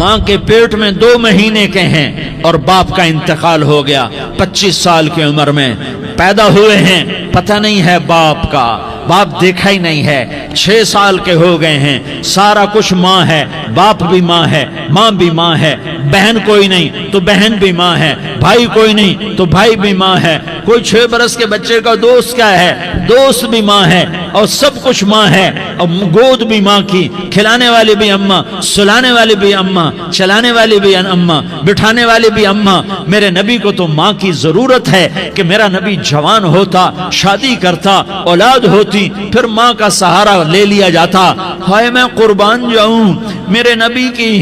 ماں کے پیٹ میں 2 مہینے کے ہیں اور باپ کا انتقال ہو گیا 25 سال کی عمر میں پیدا ہوئے ہیں، پتہ نہیں ہے باپ کا، باپ دیکھا ہی نہیں ہے، 6 سال کے ہو گئے ہیں، سارا کچھ ماں ہے، باپ بھی ماں ہے، ماں بھی ماں ہے، بہن کوئی نہیں تو بہن بھی ماں ہے، بھائی کوئی نہیں تو بھائی بھی ماں ہے، کوئی 6 برس کے بچے کا دوست کیا ہے؟ دوست بھی ماں ہے اور سب کچھ ماں ہے، اور گود بھی ماں کی، کھلانے والی بھی اماں، سلانے والی بھی اماں، چلانے والی بھی اماں، بٹھانے والی بھی اماں۔ میرے نبی کو تو ماں کی ضرورت ہے کہ میرا نبی جوان ہوتا، شادی کرتا، اولاد ہوتی، پھر ماں کا سہارا لے لیا جاتا۔ ہائے میں قربان جاؤں، میرے نبی کی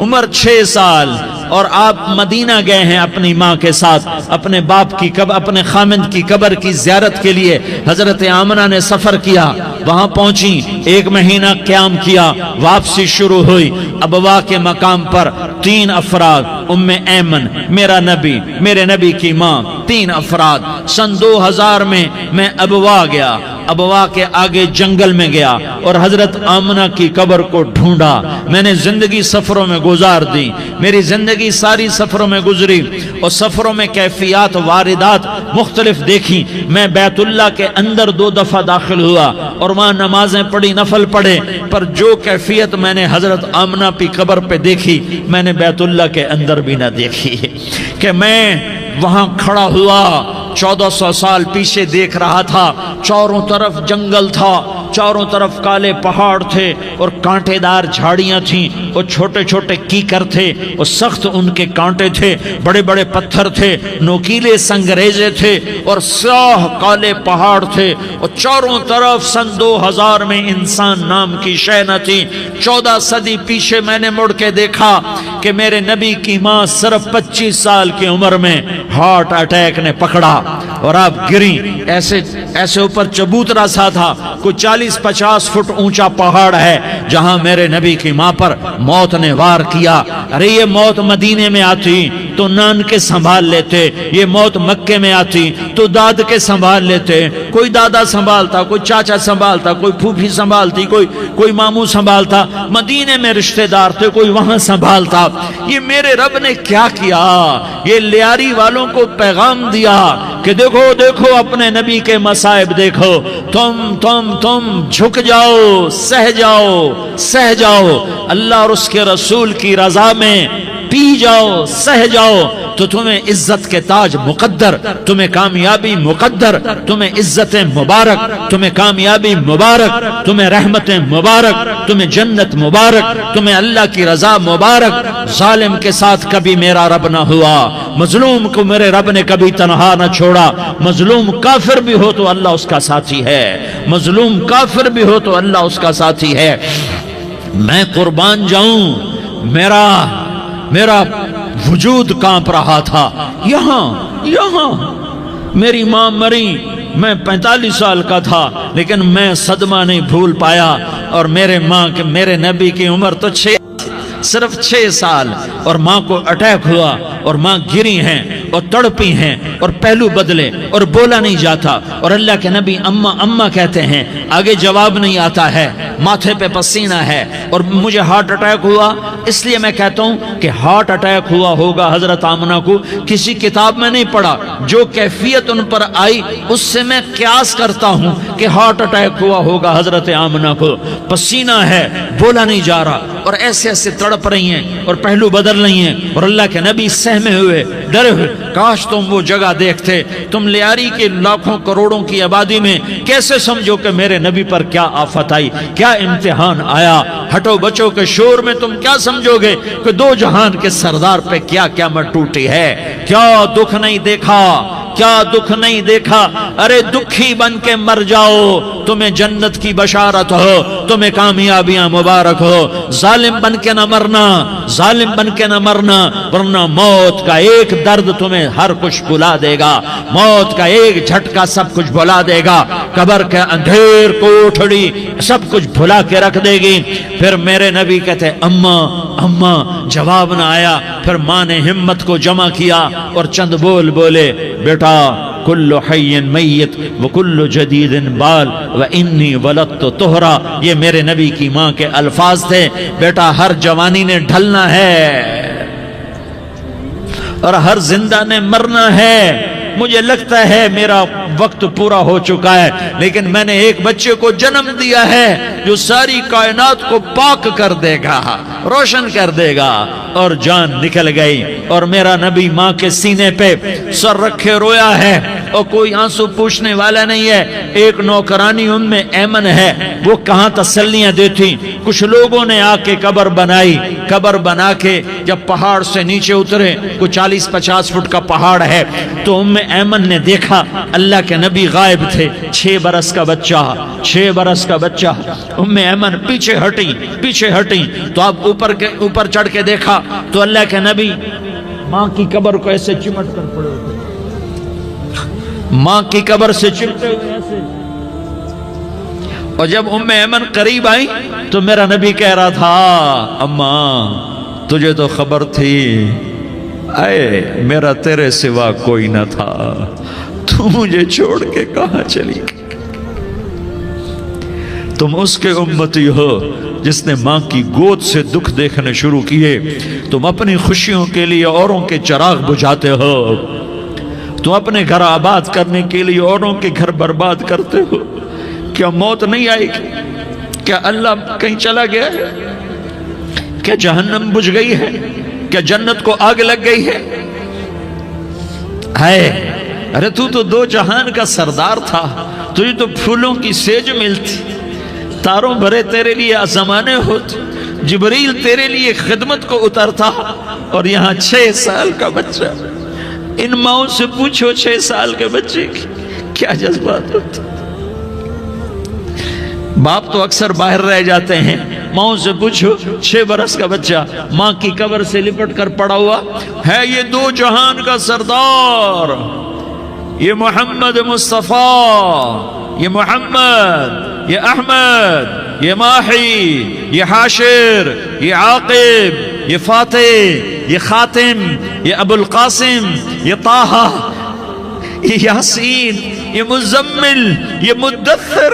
عمر 6 سال اور آپ مدینہ گئے ہیں اپنی ماں کے ساتھ، اپنے باپ کی اپنے خامند کی قبر کی زیارت کے لیے حضرت آمنہ نے سفر کیا، وہاں پہنچی، 1 مہینہ قیام کیا، واپسی شروع ہوئی۔ ابوا کے مقام پر 3 افراد، ام ایمن، میرا نبی، میرے نبی کی ماں، 3 افراد۔ سن 2000 میں ابوا گیا، ابوا کے آگے جنگل میں گیا اور حضرت آمنہ کی قبر کو ڈھونڈا۔ میں نے زندگی سفروں میں گزار دی، میری زندگی ساری سفروں میں گزری، اور سفروں میں کیفیات واردات مختلف دیکھی۔ میں بیت اللہ کے اندر 2 دفعہ داخل ہوا اور وہاں نمازیں پڑھی، نفل پڑھے، پر جو کیفیت میں نے حضرت آمنہ کی قبر پہ دیکھی میں نے بیت اللہ کے اندر بھی نہ دیکھی۔ کہ میں وہاں کھڑا ہوا، 1400 سال پیچھے دیکھ رہا تھا، چاروں طرف جنگل تھا، چاروں طرف کالے پہاڑ تھے اور کانٹے دار جھاڑیاں تھیں، اور چھوٹے چھوٹے کیکر تھے، اور سخت ان کے کانٹے تھے، بڑے بڑے پتھر تھے، نوکیلے سنگریزے تھے، اور سیاہ کالے پہاڑ تھے، اور چاروں طرف سن 2000 میں انسان نام کی شے نہ تھی۔ 14 صدی پیچھے میں نے مڑ کے دیکھا کہ میرے نبی کی ماں صرف 25 سال کی عمر میں ہارٹ اٹیک نے پکڑا اور آپ گری۔ ایسے اوپر چبوترا سا تھا، کوئی 40-50 فٹ اونچا پہاڑ ہے جہاں میرے نبی کی ماں پر موت نے وار کیا۔ ارے یہ موت مدینے میں آتی تو نان کے سنبھال لیتے، یہ موت مکے میں آتی تو داد کے سنبھال لیتے، کوئی دادا سنبھالتا، کوئی چاچا سنبھالتا، کوئی پھوپھی سنبھالتی، کوئی ماموں سنبھالتا، مدینے میں رشتہ دار تھے، کوئی وہاں سنبھالتا۔ یہ میرے رب نے کیا کیا؟ یہ لیاری والوں کو پیغام دیا کہ دیکھو دیکھو اپنے نبی کے مصائب دیکھو، تم جھک جاؤ، سہ جاؤ، اللہ اور اس کے رسول کی رضا میں پی جاؤ، سہ جاؤ، تو تمہیں عزت کے تاج مقدر، تمہیں کامیابی مقدر، تمہیں عزت مبارک، تمہیں کامیابی مبارک، تمہیں رحمت مبارک، تمہیں جنت مبارک، تمہیں اللہ کی رضا مبارک۔ ظالم کے ساتھ کبھی میرا رب نہ ہوا، مظلوم کو میرے رب نے کبھی تنہا نہ چھوڑا۔ مظلوم کافر بھی ہو تو اللہ اس کا ساتھی ہے، مظلوم کافر بھی ہو تو اللہ اس کا ساتھی ہے۔ میں قربان جاؤں، میرا وجود کانپ رہا تھا۔ یہاں میری ماں مری، میں 45 سال کا تھا، لیکن میں صدمہ نہیں بھول پایا، اور میرے نبی کی عمر تو صرف 6 سال، اور ماں کو اٹیک ہوا، اور ماں گری ہیں اور تڑپی ہیں اور پہلو بدلے اور بولا نہیں جاتا، اور اللہ کے نبی اماں کہتے ہیں، آگے جواب نہیں آتا ہے، ماتھے پہ پسینہ ہے، اور مجھے ہارٹ اٹیک ہوا۔ اس لیے میں کہتا ہوں کہ ہارٹ اٹیک ہوا ہوگا حضرت آمنہ کو، کسی کتاب میں نہیں پڑھا، جو کیفیت ان پر آئی اس سے میں قیاس کرتا ہوں کہ ہارٹ اٹیک ہوا ہوگا حضرت آمنہ کو۔ پسینہ ہے، بولا نہیں جا رہا، اور ایسے تڑپ رہی ہیں اور پہلو بدل رہی ہیں، اور اللہ کے نبی سہمے ہوئے، ڈرے ہوئے۔ کاش تم وہ جگہ دیکھتے، تم لیاری کے لاکھوں کروڑوں کی آبادی میں کیسے سمجھو کہ میرے نبی پر کیا آفت آئی، کیا امتحان آیا۔ ہٹو بچوں کے شور میں تم کیا سمجھو گے کہ 2 جہان کے سردار پہ کیا قیامت ٹوٹی ہے۔ کیا دکھ نہیں دیکھا، کیا دکھ نہیں دیکھا۔ ارے دکھی بن کے مر جاؤ، تمہیں جنت کی بشارت ہو، تمہیں کامیابیاں مبارک ہو۔ ظالم بن کے نہ مرنا، ظالم بن کے نہ مرنا، ورنہ موت کا ایک درد تمہیں ہر کچھ بھلا دے گا، موت کا ایک جھٹکا سب کچھ بھلا دے گا، قبر کے اندھیر کوٹھڑی سب کچھ بھلا کے رکھ دے گی۔ پھر میرے نبی کہتے اماں، جواب نہ آیا۔ پھر ماں نے ہمت کو جمع کیا اور چند بولے، بیٹا کل حی میت وکل جدید بال وانی ولدت طہرا۔ یہ میرے نبی کی ماں کے الفاظ تھے، بیٹا ہر جوانی نے ڈھلنا ہے اور ہر زندہ نے مرنا ہے، مجھے لگتا ہے میرا وقت پورا ہو چکا ہے، لیکن میں نے ایک بچے کو جنم دیا ہے جو ساری کائنات کو پاک کر دے گا، روشن کر دے گا۔ اور جان نکل گئی، اور میرا نبی ماں کے سینے پہ سر رکھے رویا ہے، اور کوئی آنسو پوچھنے والا نہیں ہے۔ ایک نوکرانی ام ایمن ہے، وہ کہاں تسلیاں دیتی۔ کچھ لوگوں نے آ کے قبر بنائی، قبر بنا کے جب پہاڑ سے نیچے اترے، کوئی 40-50 فٹ کا پہاڑ ہے، تو ام ایمن نے دیکھا اللہ کے نبی غائب تھے، 6 برس کا بچہ، 6 برس کا بچہ۔ ام ایمن پیچھے ہٹی تو آپ اوپر چڑھ کے دیکھا تو اللہ کے نبی ماں کی قبر کو ایسے چمٹ کر پڑے ہوئے، ماں کی قبر سے چمٹے ہوئے ایسے۔ اور جب ام ایمن قریب آئی تو میرا نبی کہہ رہا تھا، اماں تجھے تو خبر تھی، اے میرا تیرے سوا کوئی نہ تھا، تو مجھے چھوڑ کے کہاں چلی گئی؟ تم اس کے امتی ہو جس نے ماں کی گود سے دکھ دیکھنے شروع کیے۔ تم اپنی خوشیوں کے لیے اوروں کے چراغ بجھاتے ہو، تم اپنے گھر آباد کرنے کے لیے اوروں کے گھر برباد کرتے ہو۔ کیا موت نہیں آئے گی؟ کیا اللہ کہیں چلا گیا ہے؟ کیا جہنم بجھ گئی ہے؟ کیا جنت کو آگ لگ گئی ہے؟ ارے تو 2 جہان کا سردار تھا، تجھے تو پھولوں کی سیج ملتی، تاروں بھرے تیرے لیے آسمانے ہوتے، جبریل تیرے لیے خدمت کو اترتا، اور یہاں 6 سال کا بچہ۔ ان ماؤں سے پوچھو 6 سال کے بچے کی کیا جذبات ہوتے۔ باپ تو اکثر باہر رہ جاتے ہیں، ماؤں سے پوچھو 6 برس کا بچہ ماں کی قبر سے لپٹ کر پڑا ہوا ہے۔ یہ 2 جہان کا سردار، یہ محمد مصطفیٰ، یہ محمد، یہ احمد، یہ ماہی، یہ حاشر، یہ عاقب، یہ فاتح، یہ خاتم، یہ ابو القاسم، یہ طٰہٰ، یہ یاسین، یہ مزمل، یہ مدثر،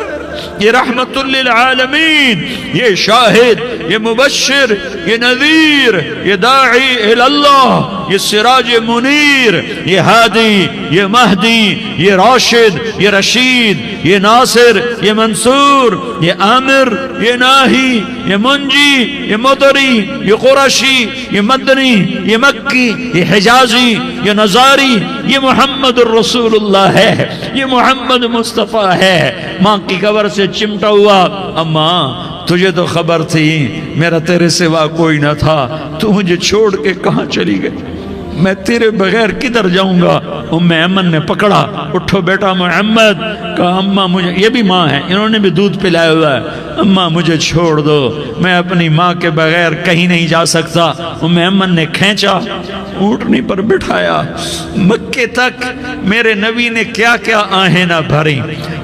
یہ رحمت للعالمین، یہ شاہد، یہ مبشر، یہ نذیر، یہ داعی اللہ، یہ سراج منیر، یہ ہادی، یہ مہدی، یہ راشد، یہ رشید، یہ ناصر، یہ منصور، یہ عامر، یہ ناہی، یہ منجی، یہ مدری، یہ قرشی، یہ مدنی، یہ مکی، یہ حجازی، یہ نظاری، یہ محمد الرسول اللہ ہے، یہ محمد مصطفیٰ ہے۔ ماں کی قبر سے چمٹا ہوا، اماں تجھے تو خبر تھی میرا تیرے سوا کوئی نہ تھا، تو مجھے چھوڑ کے کہاں چلی گئی؟ میں تیرے بغیر کدھر جاؤں گا؟ ام ایمن نے پکڑا، اٹھو بیٹا محمد، کہا اماں مجھے، یہ بھی ماں ہے، انہوں نے بھی دودھ پلایا ہوا ہے، اماں مجھے چھوڑ دو، میں اپنی ماں کے بغیر کہیں نہیں جا سکتا۔ ام ایمن نے کھینچا، اونٹنی پر بٹھایا، مکے تک میرے نبی نے کیا کیا آہیں نہ بھری،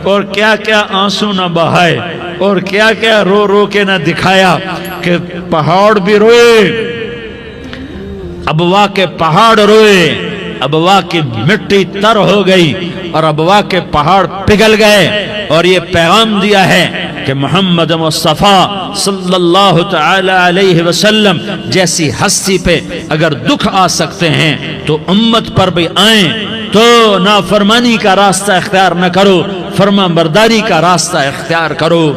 اور کیا کیا آنسو نہ بہائے، اور کیا کیا رو رو کے نہ دکھایا کہ پہاڑ بھی روئے، ابوا کے پہاڑ روئے، ابوا کی مٹی تر ہو گئی، اور ابوا کے پہاڑ پگھل گئے، اور یہ پیغام دیا ہے کہ محمد مصطفیٰ صلی اللہ تعالی علیہ وسلم جیسی ہستی پہ اگر دکھ آ سکتے ہیں تو امت پر بھی آئیں، تو نافرمانی کا راستہ اختیار نہ کرو، فرما برداری کا راستہ اختیار کرو۔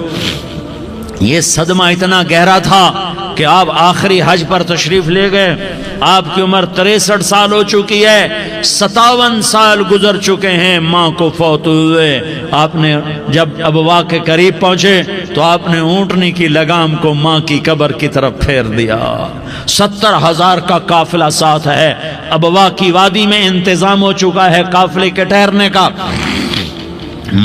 یہ صدمہ اتنا گہرا تھا کہ آپ آخری حج پر تشریف لے گئے، آپ کی عمر 63 سال ہو چکی ہے، 57 سال گزر چکے ہیں ماں کو فوت ہوئے۔ آپ نے جب ابوا کے قریب پہنچے تو آپ نے اونٹنی کی لگام کو ماں کی قبر کی طرف پھیر دیا۔ 70,000 کا قافلہ ساتھ ہے، ابوا کی وادی میں انتظام ہو چکا ہے قافلے کے ٹھہرنے کا۔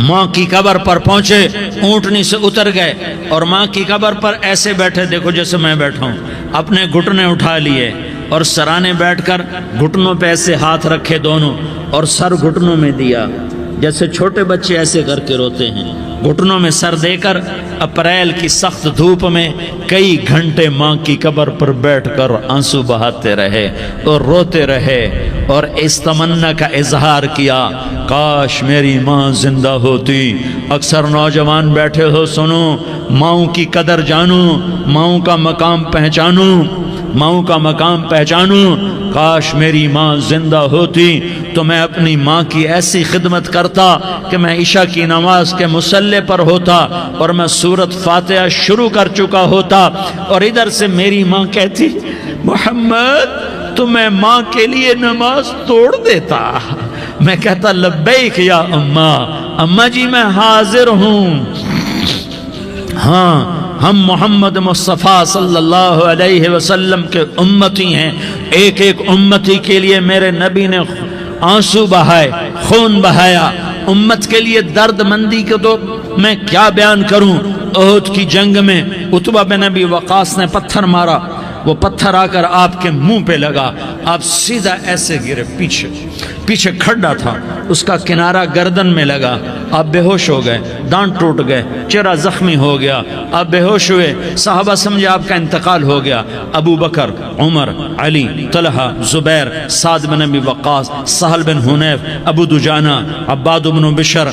ماں کی قبر پر پہنچے، اونٹنی سے اتر گئے، اور ماں کی قبر پر ایسے بیٹھے، دیکھو جیسے میں بیٹھا ہوں، اپنے گھٹنے اٹھا لیے، اور سرانے بیٹھ کر گھٹنوں پہ ایسے ہاتھ رکھے دونوں، اور سر گھٹنوں میں دیا، جیسے چھوٹے بچے ایسے کر کے روتے ہیں، گھٹنوں میں سر دے کر اپریل کی سخت دھوپ میں کئی گھنٹے ماں کی قبر پر بیٹھ کر آنسو بہاتے رہے اور روتے رہے، اور اس تمنا کا اظہار کیا، کاش میری ماں زندہ ہوتی۔ اکثر نوجوان بیٹھے ہو، سنو، ماؤں کی قدر جانو، ماؤں کا مقام پہچانو، ماؤں کا مقام پہچانوں. کاش میری ماں زندہ ہوتی تو میں اپنی ماں کی ایسی خدمت کرتا کہ میں عشاء کی نماز کے مصلی پر ہوتا اور میں سورۃ فاتحہ شروع کر چکا ہوتا اور ادھر سے میری ماں کہتی محمد تو میں ماں کے لیے نماز توڑ دیتا. میں کہتا لبیک یا اماں، اماں جی میں حاضر ہوں. ہاں ہم محمد مصطفیٰ صلی اللہ علیہ وسلم کے امتی ہیں. ایک ایک امتی کے لیے میرے نبی نے آنسو بہائے، خون بہایا. امت کے لیے درد مندی کو تو میں کیا بیان کروں. احد کی جنگ میں عتبہ بن ابی وقاص نے پتھر مارا، وہ پتھر آ کر آپ کے منہ پہ لگا، آپ سیدھا ایسے گرے. پیچھے کھڈا تھا، اس کا کنارہ گردن میں لگا، آپ بے ہوش ہو گئے، دانت ٹوٹ گئے، چہرہ زخمی ہو گیا، آپ بے ہوش ہوئے. صحابہ سمجھے آپ کا انتقال ہو گیا. ابو بکر، عمر، علی، طلحہ، زبیر، سعد بن ابی وقاص، سہل بن حنیف، ابو دجانہ، عباد بن بشر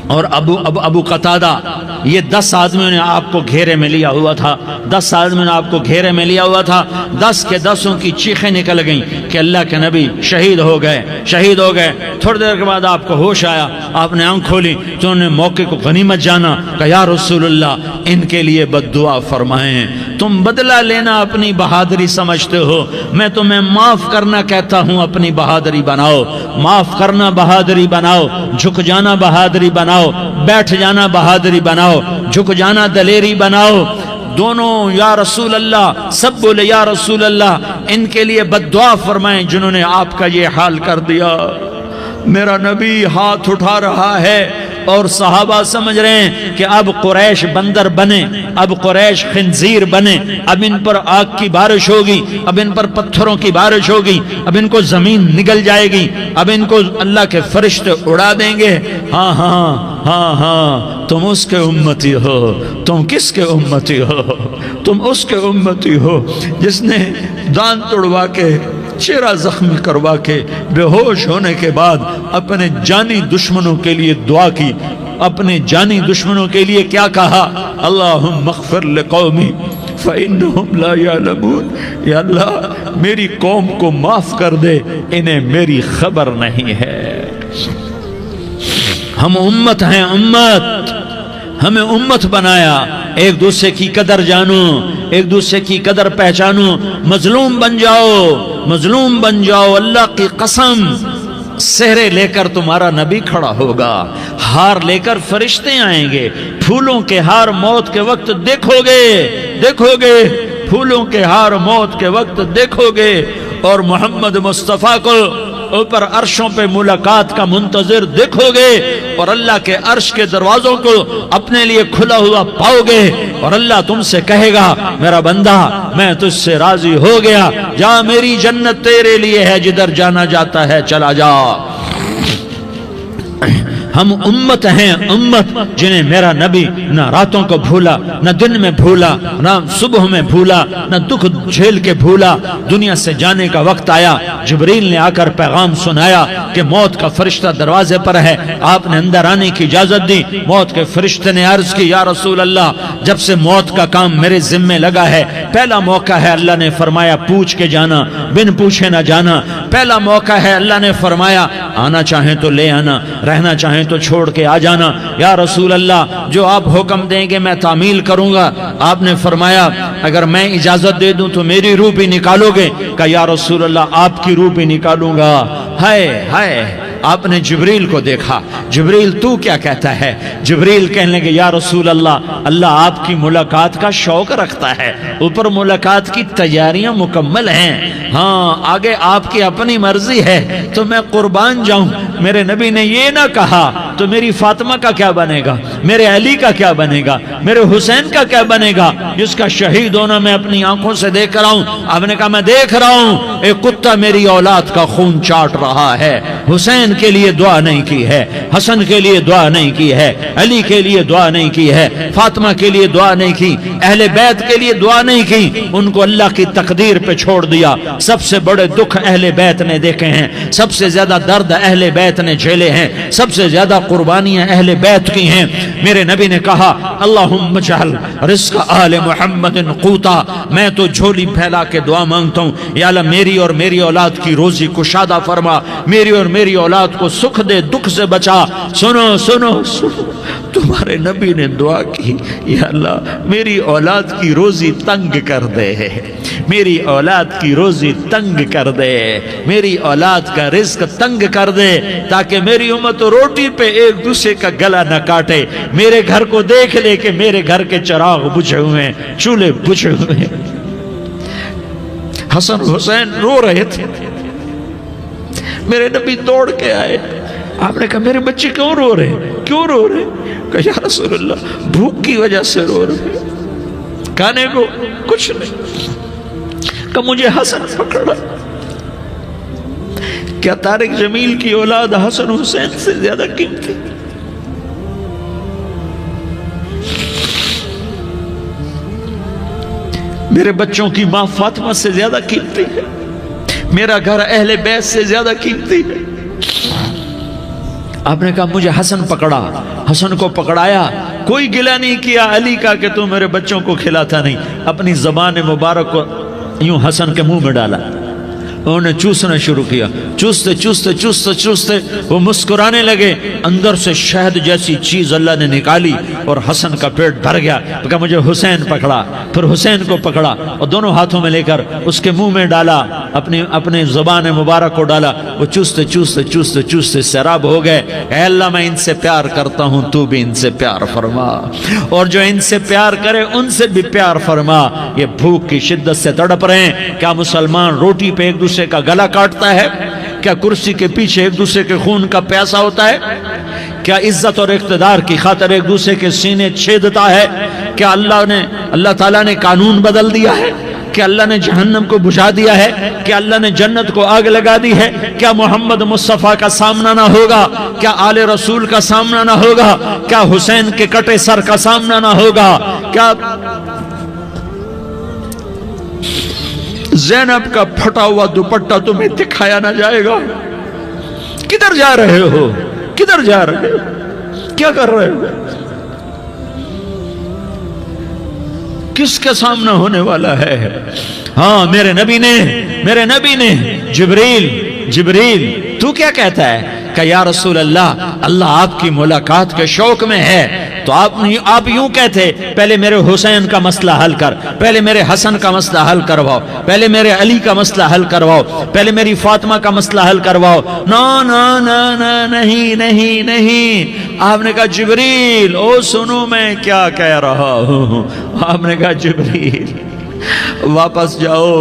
اور ابو قتادہ، یہ 10 آدمیوں نے آپ کو گھیرے میں لیا ہوا تھا. 10 آدمیوں نے آپ کو گھیرے میں لیا ہوا تھا. 10 کے 10 کی چیخیں نکل گئیں کہ اللہ کے نبی شہید ہو گئے. تھوڑی دیر کے بعد آپ کو ہوش آیا، آپ نے آنکھ کھولی تو انہوں نے موقع کو غنیمت جانا کہ یا رسول اللہ ان کے لیے بد دعا فرمائیں. تم بدلہ لینا اپنی بہادری سمجھتے ہو، میں تمہیں معاف کرنا کہتا ہوں. اپنی بہادری بناؤ، معاف کرنا بہادری بناؤ، جھک جانا بہادری بناؤ، بیٹھ جانا بہادری بناؤ، جھک جانا دلیری بناؤ. دونوں یا رسول اللہ، سب بولے یا رسول اللہ ان کے لیے بد دعا فرمائیں جنہوں نے آپ کا یہ حال کر دیا. میرا نبی ہاتھ اٹھا رہا ہے اور صحابہ سمجھ رہے ہیں کہ اب قریش بندر بنے، اب قریش خنزیر بنے، اب ان پر آگ کی بارش ہوگی، اب ان پر پتھروں کی بارش ہوگی، اب ان کو زمین نگل جائے گی، اب ان کو اللہ کے فرشتے اڑا دیں گے. ہاں ہاں ہاں ہاں تم اس کے امتی ہو. تم کس کے امتی ہو؟ تم اس کے امتی ہو جس نے دانت توڑوا کے، چہرہ زخمی کروا کے، بے ہوش ہونے کے بعد اپنے جانی دشمنوں کے لیے دعا کی. اپنے جانی دشمنوں کے لیے کیا کہا؟ اللہم اغفر لقومی فإنہم لا یعلمون. یا اللہ میری قوم کو معاف کر دے، انہیں میری خبر نہیں ہے. ہم امت ہیں، امت، ہمیں امت بنایا. ایک دوسرے کی قدر جانو، ایک دوسرے کی قدر پہچانو. مظلوم بن جاؤ، مظلوم بن جاؤ. اللہ کی قسم سہرے لے کر تمہارا نبی کھڑا ہوگا، ہار لے کر فرشتے آئیں گے. پھولوں کے ہار موت کے وقت دیکھو گے، پھولوں کے ہار موت کے وقت دیکھو گے. اور محمد مصطفیٰ کو اوپر عرشوں پہ ملاقات کا منتظر دیکھو گے اور اللہ کے عرش کے دروازوں کو اپنے لیے کھلا ہوا پاؤ گے. اور اللہ تم سے کہے گا میرا بندہ میں تجھ سے راضی ہو گیا، جا میری جنت تیرے لیے ہے، جدھر جانا جاتا ہے چلا جا. ہم امت ہیں، امت جنہیں میرا نبی نہ راتوں کو بھولا، نہ دن میں بھولا، نہ صبح میں بھولا، نہ دکھ جھیل کے بھولا. دنیا سے جانے کا وقت آیا، جبریل نے آ کر پیغام سنایا کہ موت کا فرشتہ دروازے پر ہے. آپ نے اندر آنے کی اجازت دی. موت کے فرشتے نے عرض کی یا رسول اللہ جب سے موت کا کام میرے ذمے لگا ہے، پہلا موقع ہے اللہ نے فرمایا پوچھ کے جانا، بن پوچھے نہ جانا. پہلا موقع ہے اللہ نے فرمایا آنا چاہیں تو لے آنا، رہنا چاہیں تو چھوڑ کے آ جانا. یا رسول اللہ جو آپ حکم دیں گے میں تعمیل کروں گا. آپ نے فرمایا اگر میں اجازت دے دوں تو میری روح بھی نکالو گے؟ کہ یا رسول اللہ آپ کی روح بھی نکالوں گا. ہائے آپ نے جبریل کو دیکھا. جبریل تو کیا کہتا ہے؟ جبریل کہنے لگے یا رسول اللہ آپ کی ملاقات کا شوق رکھتا ہے، اوپر ملاقات کی تیاریاں مکمل ہیں. ہاں آگے آپ کی اپنی مرضی ہے تو میں قربان جاؤں. میرے نبی نے یہ نہ کہا تو میری فاطمہ کا کیا بنے گا، میرے علی کا کیا بنے گا، میرے حسین کا کیا بنے گا جس کا شہید ہونا میں اپنی آنکھوں سے دیکھ رہا ہوں. آپ نے کہا میں دیکھ رہا ہوں ایک کتا میری اولاد کا خون چاٹ رہا ہے. حسین کے لیے دعا نہیں کی ہے، حسن کے لیے دعا نہیں کی ہے، علی کے لیے دعا نہیں کی ہے، فاطمہ کے لیے دعا نہیں کی، اہل بیت کے لیے دعا نہیں کی. ان کو اللہ کی تقدیر پہ چھوڑ دیا. سب سے بڑے دکھ اہل بیت نے دیکھے ہیں، سب سے زیادہ درد اہل بیت نے جھیلے ہیں، سب سے زیادہ قربانیاں اہل بیت کی ہیں۔ میرے نبی نے کہا اللہم اجعل رزق آل محمد قوتا، میں تو جھولی پھیلا کے دعا مانگتا ہوں، یا اللہ میری اور میری اولاد کی روزی کشادہ فرما، میری اور میری اولاد کو سکھ دے، دکھ سے بچا۔ سنو سنو سنو، تمہارے نبی نے دعا کی، یا اللہ میری اولاد کی روزی تنگ کر دے، میری اولاد کی روزی تنگ کر دے، میری اولاد کا رزق تنگ کر دے، تاکہ میری امت روٹی پہ ایک دوسرے کا گلا نہ کاٹے، میرے گھر کو دیکھ لے کہ میرے گھر کے چراغ بجھے ہوئے ہیں، چولہے بجھے ہوئے ہیں۔ حسن حسین رو رہے تھے، میرے نبی دوڑ کے آئے، آپ نے کہا میرے بچے کیوں رو رہے ہیں، کیوں رو رہے ہیں؟ کہا یا رسول اللہ بھوک کی وجہ سے رو رہے ہیں، کھانے کو کچھ نہیں۔ کہ مجھے حسن پکڑا۔ کیا طارق جمیل کی اولاد حسن حسین سے زیادہ قیمتی؟ میرے بچوں کی ماں فاطمہ سے زیادہ قیمتی ہے، میرا گھر اہل بیت سے زیادہ قیمتی ہے۔ آپ نے کہا مجھے حسن پکڑا، حسن کو پکڑایا، کوئی گلہ نہیں کیا علی کا کہ تو میرے بچوں کو کھلاتا نہیں، اپنی زبان مبارک کو یوں حسن کے منہ میں ڈالا، انہوں نے چوسنا شروع کیا، چوستے چوستے چوستے چوستے وہ مسکرانے لگے، اندر سے شہد جیسی چیز اللہ نے نکالی اور حسن کا پیٹ بھر گیا۔ تو کہا مجھے حسین پکڑا، پھر حسین کو پکڑا اور دونوں ہاتھوں میں لے کر اس کے منہ میں ڈالا، اپنے زبان مبارک کو ڈالا، وہ چوستے چوستے چوستے چوستے سیراب ہو گئے۔ اے اللہ میں ان سے پیار کرتا ہوں، تو بھی ان سے پیار فرما، اور جو ان سے پیار کرے ان سے بھی پیار فرما۔ یہ بھوک کی شدت سے تڑپ رہے ہیں، کیا مسلمان روٹی پہ ایک دوسرے کا گلا کاٹتا ہے؟ کیا کرسی کے پیچھے ایک دوسرے کے خون کا پیاسا ہوتا ہے؟ کیا عزت اور اقتدار کی خاطر ایک دوسرے کے سینے چھیدتا ہے؟ کیا اللہ تعالیٰ نے قانون بدل دیا ہے؟ کیا اللہ نے جہنم کو بجھا دیا ہے؟ کیا اللہ نے جنت کو آگ لگا دی ہے؟ کیا محمد مصطفیٰ کا سامنا نہ ہوگا؟ کیا آل رسول کا سامنا نہ ہوگا؟ کیا حسین کے کٹے سر کا سامنا نہ ہوگا؟ کیا زینب کا پھٹا ہوا دوپٹہ تمہیں دکھایا نہ جائے گا؟ کدھر جا رہے ہو؟ کدھر جا رہے ہو؟ کیا کر رہے ہو؟ کس کا سامنا ہونے والا ہے؟ ہاں میرے نبی نے جبریل تو کیا کہتا ہے کہ یا رسول اللہ آپ کی ملاقات کے شوق میں ہے، تو آپ یوں کہتے پہلے میرے حسین کا مسئلہ حل کر، پہلے میرے حسن کا مسئلہ حل کرواؤ، پہلے میرے علی کا مسئلہ حل کرواؤ، پہلے میری فاطمہ کا مسئلہ حل کرواؤ۔ نہیں، آپ نے کہا جبریل او سنو میں کیا کہہ رہا ہوں۔ آپ نے کہا جبریل واپس جاؤ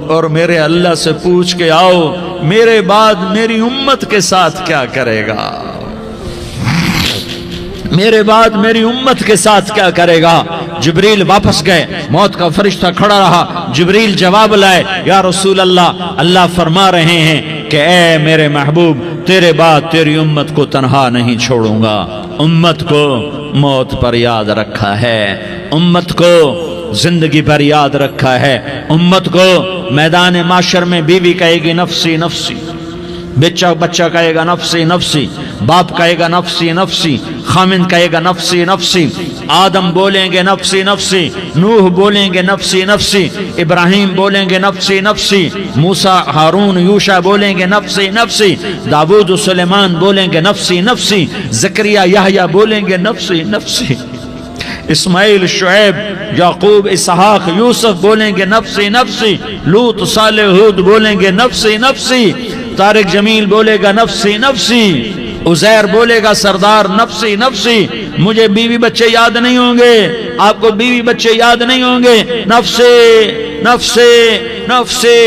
اور میرے اللہ سے پوچھ کے آؤ میرے بعد میری امت کے ساتھ کیا کرے گا، میرے بعد میری امت کے ساتھ کیا کرے گا۔ جبریل واپس گئے، موت کا فرشتہ کھڑا رہا، جبریل جواب لائے یا رسول اللہ فرما رہے ہیں کہ اے میرے محبوب تیرے بعد تیری امت کو تنہا نہیں چھوڑوں گا، امت کو موت پر یاد رکھا ہے، امت کو زندگی پر یاد رکھا ہے، امت کو میدان معاشر میں بیوی کہے گی نفسی نفسی، بچہ کہے گا نفسی نفسی، باپ کہے گا نفسی نفسی، خامن کہے گا نفسی نفسی، آدم بولیں گے نفسی نفسی، نوح بولیں گے نفسی نفسی، ابراہیم بولیں گے نفسی نفسی، موسیٰ ہارون یوشع بولیں گے نفسی نفسی، داؤد و سلیمان بولیں گے نفسی نفسی، زکریا یحییٰ بولیں گے نفسی نفسی، اسماعیل شعیب یعقوب اسحاق یوسف بولیں گے نفسی نفسی، لوط صالح ہود بولیں گے نفسی نفسی، طارق جمیل بولے گا نفسی نفسی، عزیر بولے گا سردار نفسی نفسی، مجھے بیوی بچے یاد نہیں ہوں گے، آپ کو بیوی بچے یاد نہیں ہوں گے، نفسی نفسی نفسی۔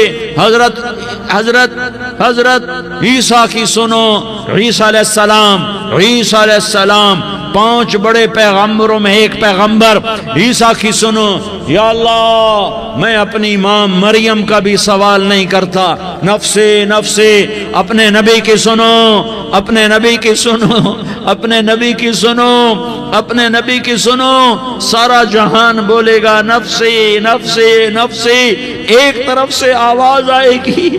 حضرت عیسیٰ کی سنو، عیسیٰ علیہ السلام 5 بڑے پیغمبروں میں ایک پیغمبر، عیسیٰ کی سنو، یا اللہ میں اپنی ماں مریم کا بھی سوال نہیں کرتا، نفسی نفسی۔ اپنے نبی کی سنو، اپنے نبی کی سنو، اپنے نبی کی سنو، اپنے نبی کی سنو، سارا جہان بولے گا نفسی نفسی نفسی، ایک طرف سے آواز آئے گی،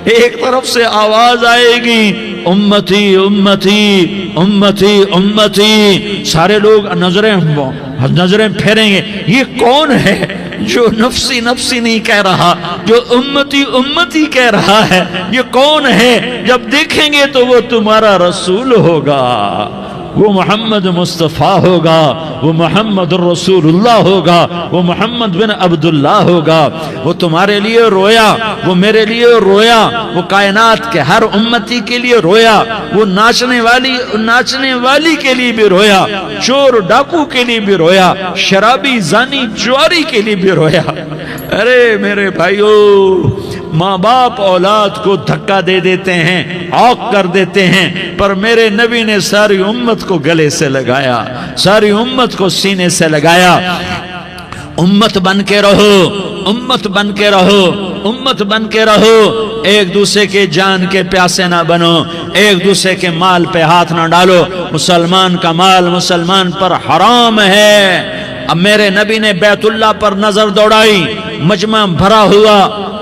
ایک طرف سے آواز آئے گی امتی امتی امتی امتی، سارے لوگ نظریں پھیریں گے، یہ کون ہے جو نفسی نفسی نہیں کہہ رہا، جو امتی امتی کہہ رہا ہے، یہ کون ہے؟ جب دیکھیں گے تو وہ تمہارا رسول ہوگا، وہ محمد مصطفیٰ ہوگا، وہ محمد الرسول اللہ ہوگا، وہ محمد بن عبداللہ ہوگا، وہ تمہارے لیے رویا، وہ میرے لیے رویا، وہ کائنات کے ہر امتی کے لیے رویا، وہ ناچنے والی کے لیے بھی رویا، چور ڈاکو کے لیے بھی رویا، شرابی زانی جواری کے لیے بھی رویا۔ ارے میرے بھائیو، ماں باپ اولاد کو دھکا دے دیتے ہیں، عوق کر دیتے ہیں، پر میرے نبی نے ساری امت کو گلے سے لگایا، ساری امت کو سینے سے لگایا۔ امت بن کے رہو، امت بن کے رہو، امت بن کے رہو، ایک دوسرے کے جان کے پیاسے نہ بنو، ایک دوسرے کے مال پہ ہاتھ نہ ڈالو، مسلمان کا مال مسلمان پر حرام ہے۔ اب میرے نبی نے بیت اللہ پر نظر دوڑائی، مجمع بھرا ہوا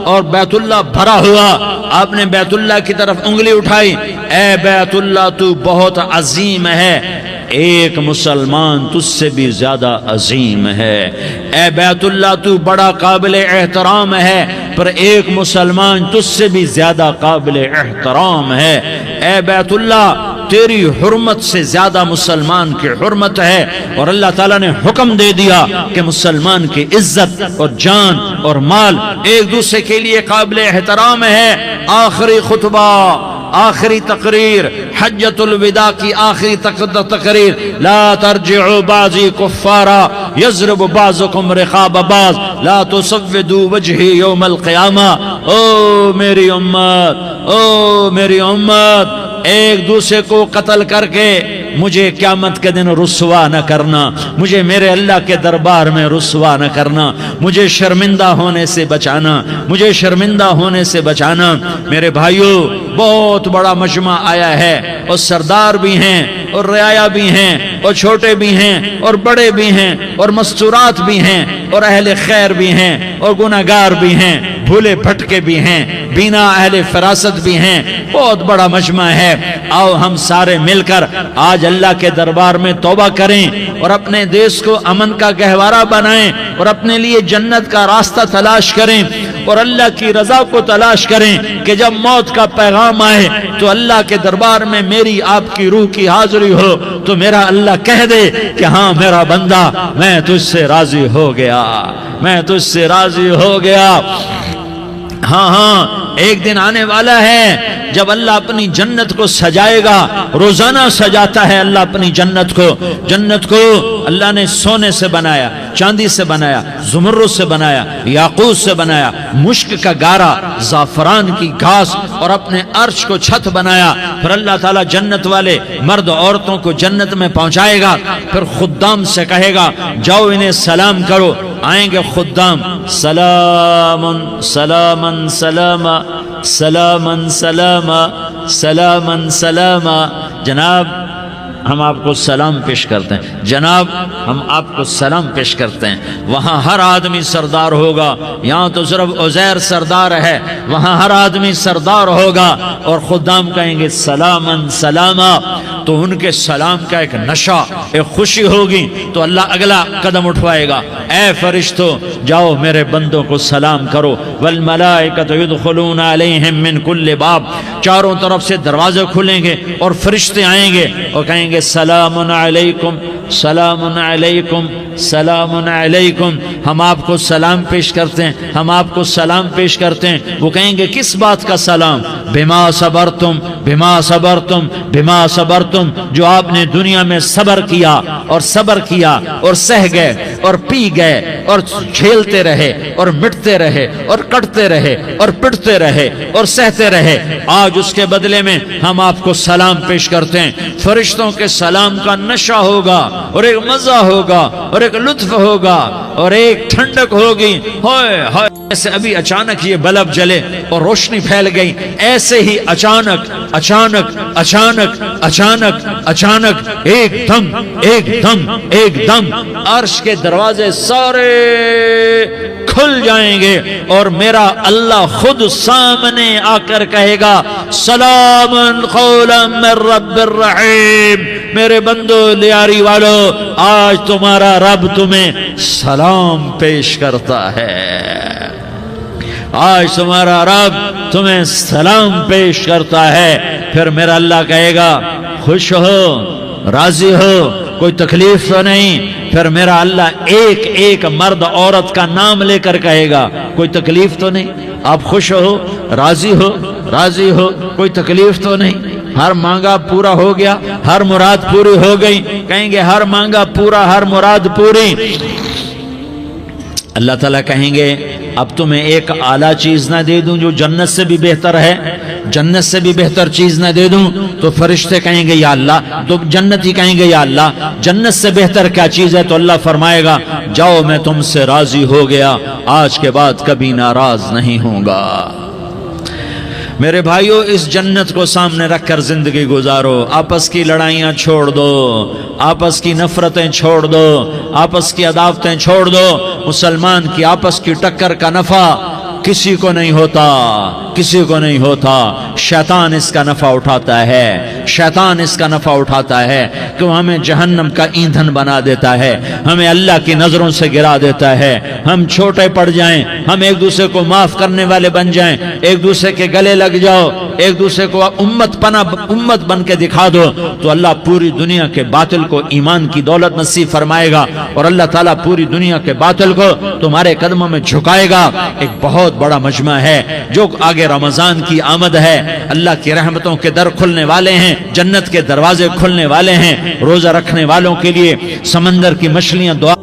اور بیت اللہ بھرا ہوا، آپ نے بیت اللہ کی طرف انگلی اٹھائی، اے بیت اللہ تو بہت عظیم ہے، ایک مسلمان تجھ سے بھی زیادہ عظیم ہے، اے بیت اللہ تو بڑا قابل احترام ہے، پر ایک مسلمان تجھ سے بھی زیادہ قابل احترام ہے، اے بیت اللہ تیری حرمت سے زیادہ مسلمان کی حرمت ہے، اور اللہ تعالیٰ نے حکم دے دیا کہ مسلمان کی عزت اور جان اور مال ایک دوسرے کے لیے قابل احترام ہے۔ آخری خطبہ، آخری تقریر، حجۃ الوداع کی آخری تقریر، لا ترجعوا بعضی کفارا یضرب بعضکم رقاب بعض لا تسودوا وجہی یوم القیامہ۔ او میری امت، او میری امت، ایک دوسرے کو قتل کر کے مجھے قیامت کے دن رسوا نہ کرنا، مجھے میرے اللہ کے دربار میں رسوا نہ کرنا، مجھے شرمندہ ہونے سے بچانا، مجھے شرمندہ ہونے سے بچانا۔ میرے بھائیو، بہت بڑا مجمع آیا ہے، اور سردار بھی ہیں اور رعایا بھی ہیں اور چھوٹے بھی ہیں اور بڑے بھی ہیں اور مستورات بھی ہیں اور اہل خیر بھی ہیں اور گناہگار بھی ہیں، بھولے بھٹکے بھی ہیں، بینا اہل فراست بھی ہیں، بہت بڑا مجمع ہے۔ آؤ ہم سارے مل کر آج اللہ کے دربار میں توبہ کریں اور اپنے دیش کو امن کا گہوارہ بنائیں اور اپنے لیے جنت کا راستہ تلاش کریں اور اللہ کی رضا کو تلاش کریں کہ جب موت کا پیغام آئے تو اللہ کے دربار میں میری آپ کی روح کی حاضری ہو تو میرا اللہ کہہ دے کہ ہاں میرا بندہ، میں تجھ سے راضی ہو گیا، میں تجھ سے راضی ہو گیا۔ ہاں ہاں، ایک دن آنے والا ہے جب اللہ اپنی جنت کو سجائے گا، روزانہ سجاتا ہے اللہ اپنی جنت کو۔ جنت کو اللہ نے سونے سے بنایا، چاندی سے بنایا، زمرد سے بنایا، یاقوت سے بنایا، مشک کا گارا، زعفران کی گھاس اور اپنے عرش کو چھت بنایا۔ پھر اللہ تعالیٰ جنت والے مرد عورتوں کو جنت میں پہنچائے گا، پھر خدام سے کہے گا جاؤ انہیں سلام کرو۔ آئیں گے خدام، سلام سلام سلام سلام سلام سلام سلام، جناب ہم آپ کو سلام پیش کرتے ہیں، جناب ہم آپ کو سلام پیش کرتے ہیں۔ وہاں ہر آدمی سردار ہوگا، یہاں تو صرف عزیر سردار ہے، وہاں ہر آدمی سردار ہوگا، اور خدام کہیں گے سلامن سلاما، تو ان کے سلام کا ایک نشہ، ایک خوشی ہوگی، تو اللہ اگلا قدم اٹھوائے گا، اے فرشتوں جاؤ میرے بندوں کو سلام کرو، والملائکۃ یدخلون علیہم من کل باب، چاروں طرف سے دروازے کھلیں گے اور فرشتے آئیں گے اور کہیں گے سلام علیکم سلام علیکم سلام علیکم، ہم آپ کو سلام پیش کرتے ہیں، ہم آپ کو سلام پیش کرتے ہیں۔ وہ کہیں گے کس بات کا سلام؟ بما صبرتم بما صبرتم بما صبرتم، جو آپ نے دنیا میں صبر کیا اور صبر کیا اور سہ گئے اور پی گئے اور جھیلتے رہے اور مٹتے رہے اور کٹتے رہے اور پٹتے رہے اور سہتے رہے، آج اس کے بدلے میں ہم آپ کو سلام پیش کرتے ہیں۔ فرشتوں کے سلام کا نشہ ہوگا اور ایک مزہ ہوگا اور ایک لطف ہوگا اور ایک ٹھنڈک ہوگی، ہائے ہائے۔ ایسے ابھی اچانک یہ بلب جلے اور روشنی پھیل گئی، ایسے ہی اچانک اچانک اچانک اچانک اچانک ایک دم عرش کے دروازے سارے کھل جائیں گے اور میرا اللہ خود سامنے آ کر کہے گا سلام قولا من رب الرحیم، میرے بندو لیاری والو آج تمہارا رب تمہیں سلام پیش کرتا ہے، آج تمہارا رب تمہیں سلام پیش کرتا ہے۔ پھر میرا اللہ کہے گا خوش ہو، راضی ہو، کوئی تکلیف تو نہیں؟ پھر میرا اللہ ایک ایک مرد عورت کا نام لے کر کہے گا کوئی تکلیف تو نہیں؟ آپ خوش ہو، راضی ہو، کوئی تکلیف تو نہیں؟ ہر مانگا پورا ہو گیا، ہر مراد پوری ہو گئی؟ کہیں گے ہر مانگا پورا، ہر مراد پوری۔ اللہ تعالیٰ کہیں گے اب تمہیں ایک اعلیٰ چیز نہ دے دوں جو جنت سے بھی بہتر ہے؟ جنت سے بھی بہتر چیز نہ دے دوں؟ تو فرشتے کہیں گے یا اللہ، تو جنتی کہیں گے یا اللہ جنت سے بہتر کیا چیز ہے؟ تو اللہ فرمائے گا جاؤ میں تم سے راضی ہو گیا، آج کے بعد کبھی ناراض نہیں ہوں گا۔ میرے بھائیوں، اس جنت کو سامنے رکھ کر زندگی گزارو، آپس کی لڑائیاں چھوڑ دو، آپس کی نفرتیں چھوڑ دو، آپس کی عداوتیں چھوڑ دو۔ مسلمان کی آپس کی ٹکر کا نفع کسی کو نہیں ہوتا، کسی کو نہیں ہوتا، شیطان اس کا نفع اٹھاتا ہے، شیطان اس کا نفع اٹھاتا ہے کہ وہ ہمیں جہنم کا ایندھن بنا دیتا ہے، ہمیں اللہ کی نظروں سے گرا دیتا ہے، ہم چھوٹے پڑ جائیں، ہم ایک دوسرے کو معاف کرنے والے بن جائیں، ایک دوسرے کے گلے لگ جاؤ، ایک دوسرے کو امت بن کے دکھا دو، تو اللہ پوری دنیا کے باطل کو ایمان کی دولت نصیب فرمائے گا، اور اللہ تعالیٰ پوری دنیا کے باطل کو تمہارے قدموں میں جھکائے گا۔ ایک بہت بڑا مجمع ہے، جو آگے رمضان کی آمد ہے، اللہ کی رحمتوں کے در کھلنے والے ہیں، جنت کے دروازے کھلنے والے ہیں، روزہ رکھنے والوں کے لیے سمندر کی مچھلیاں دعا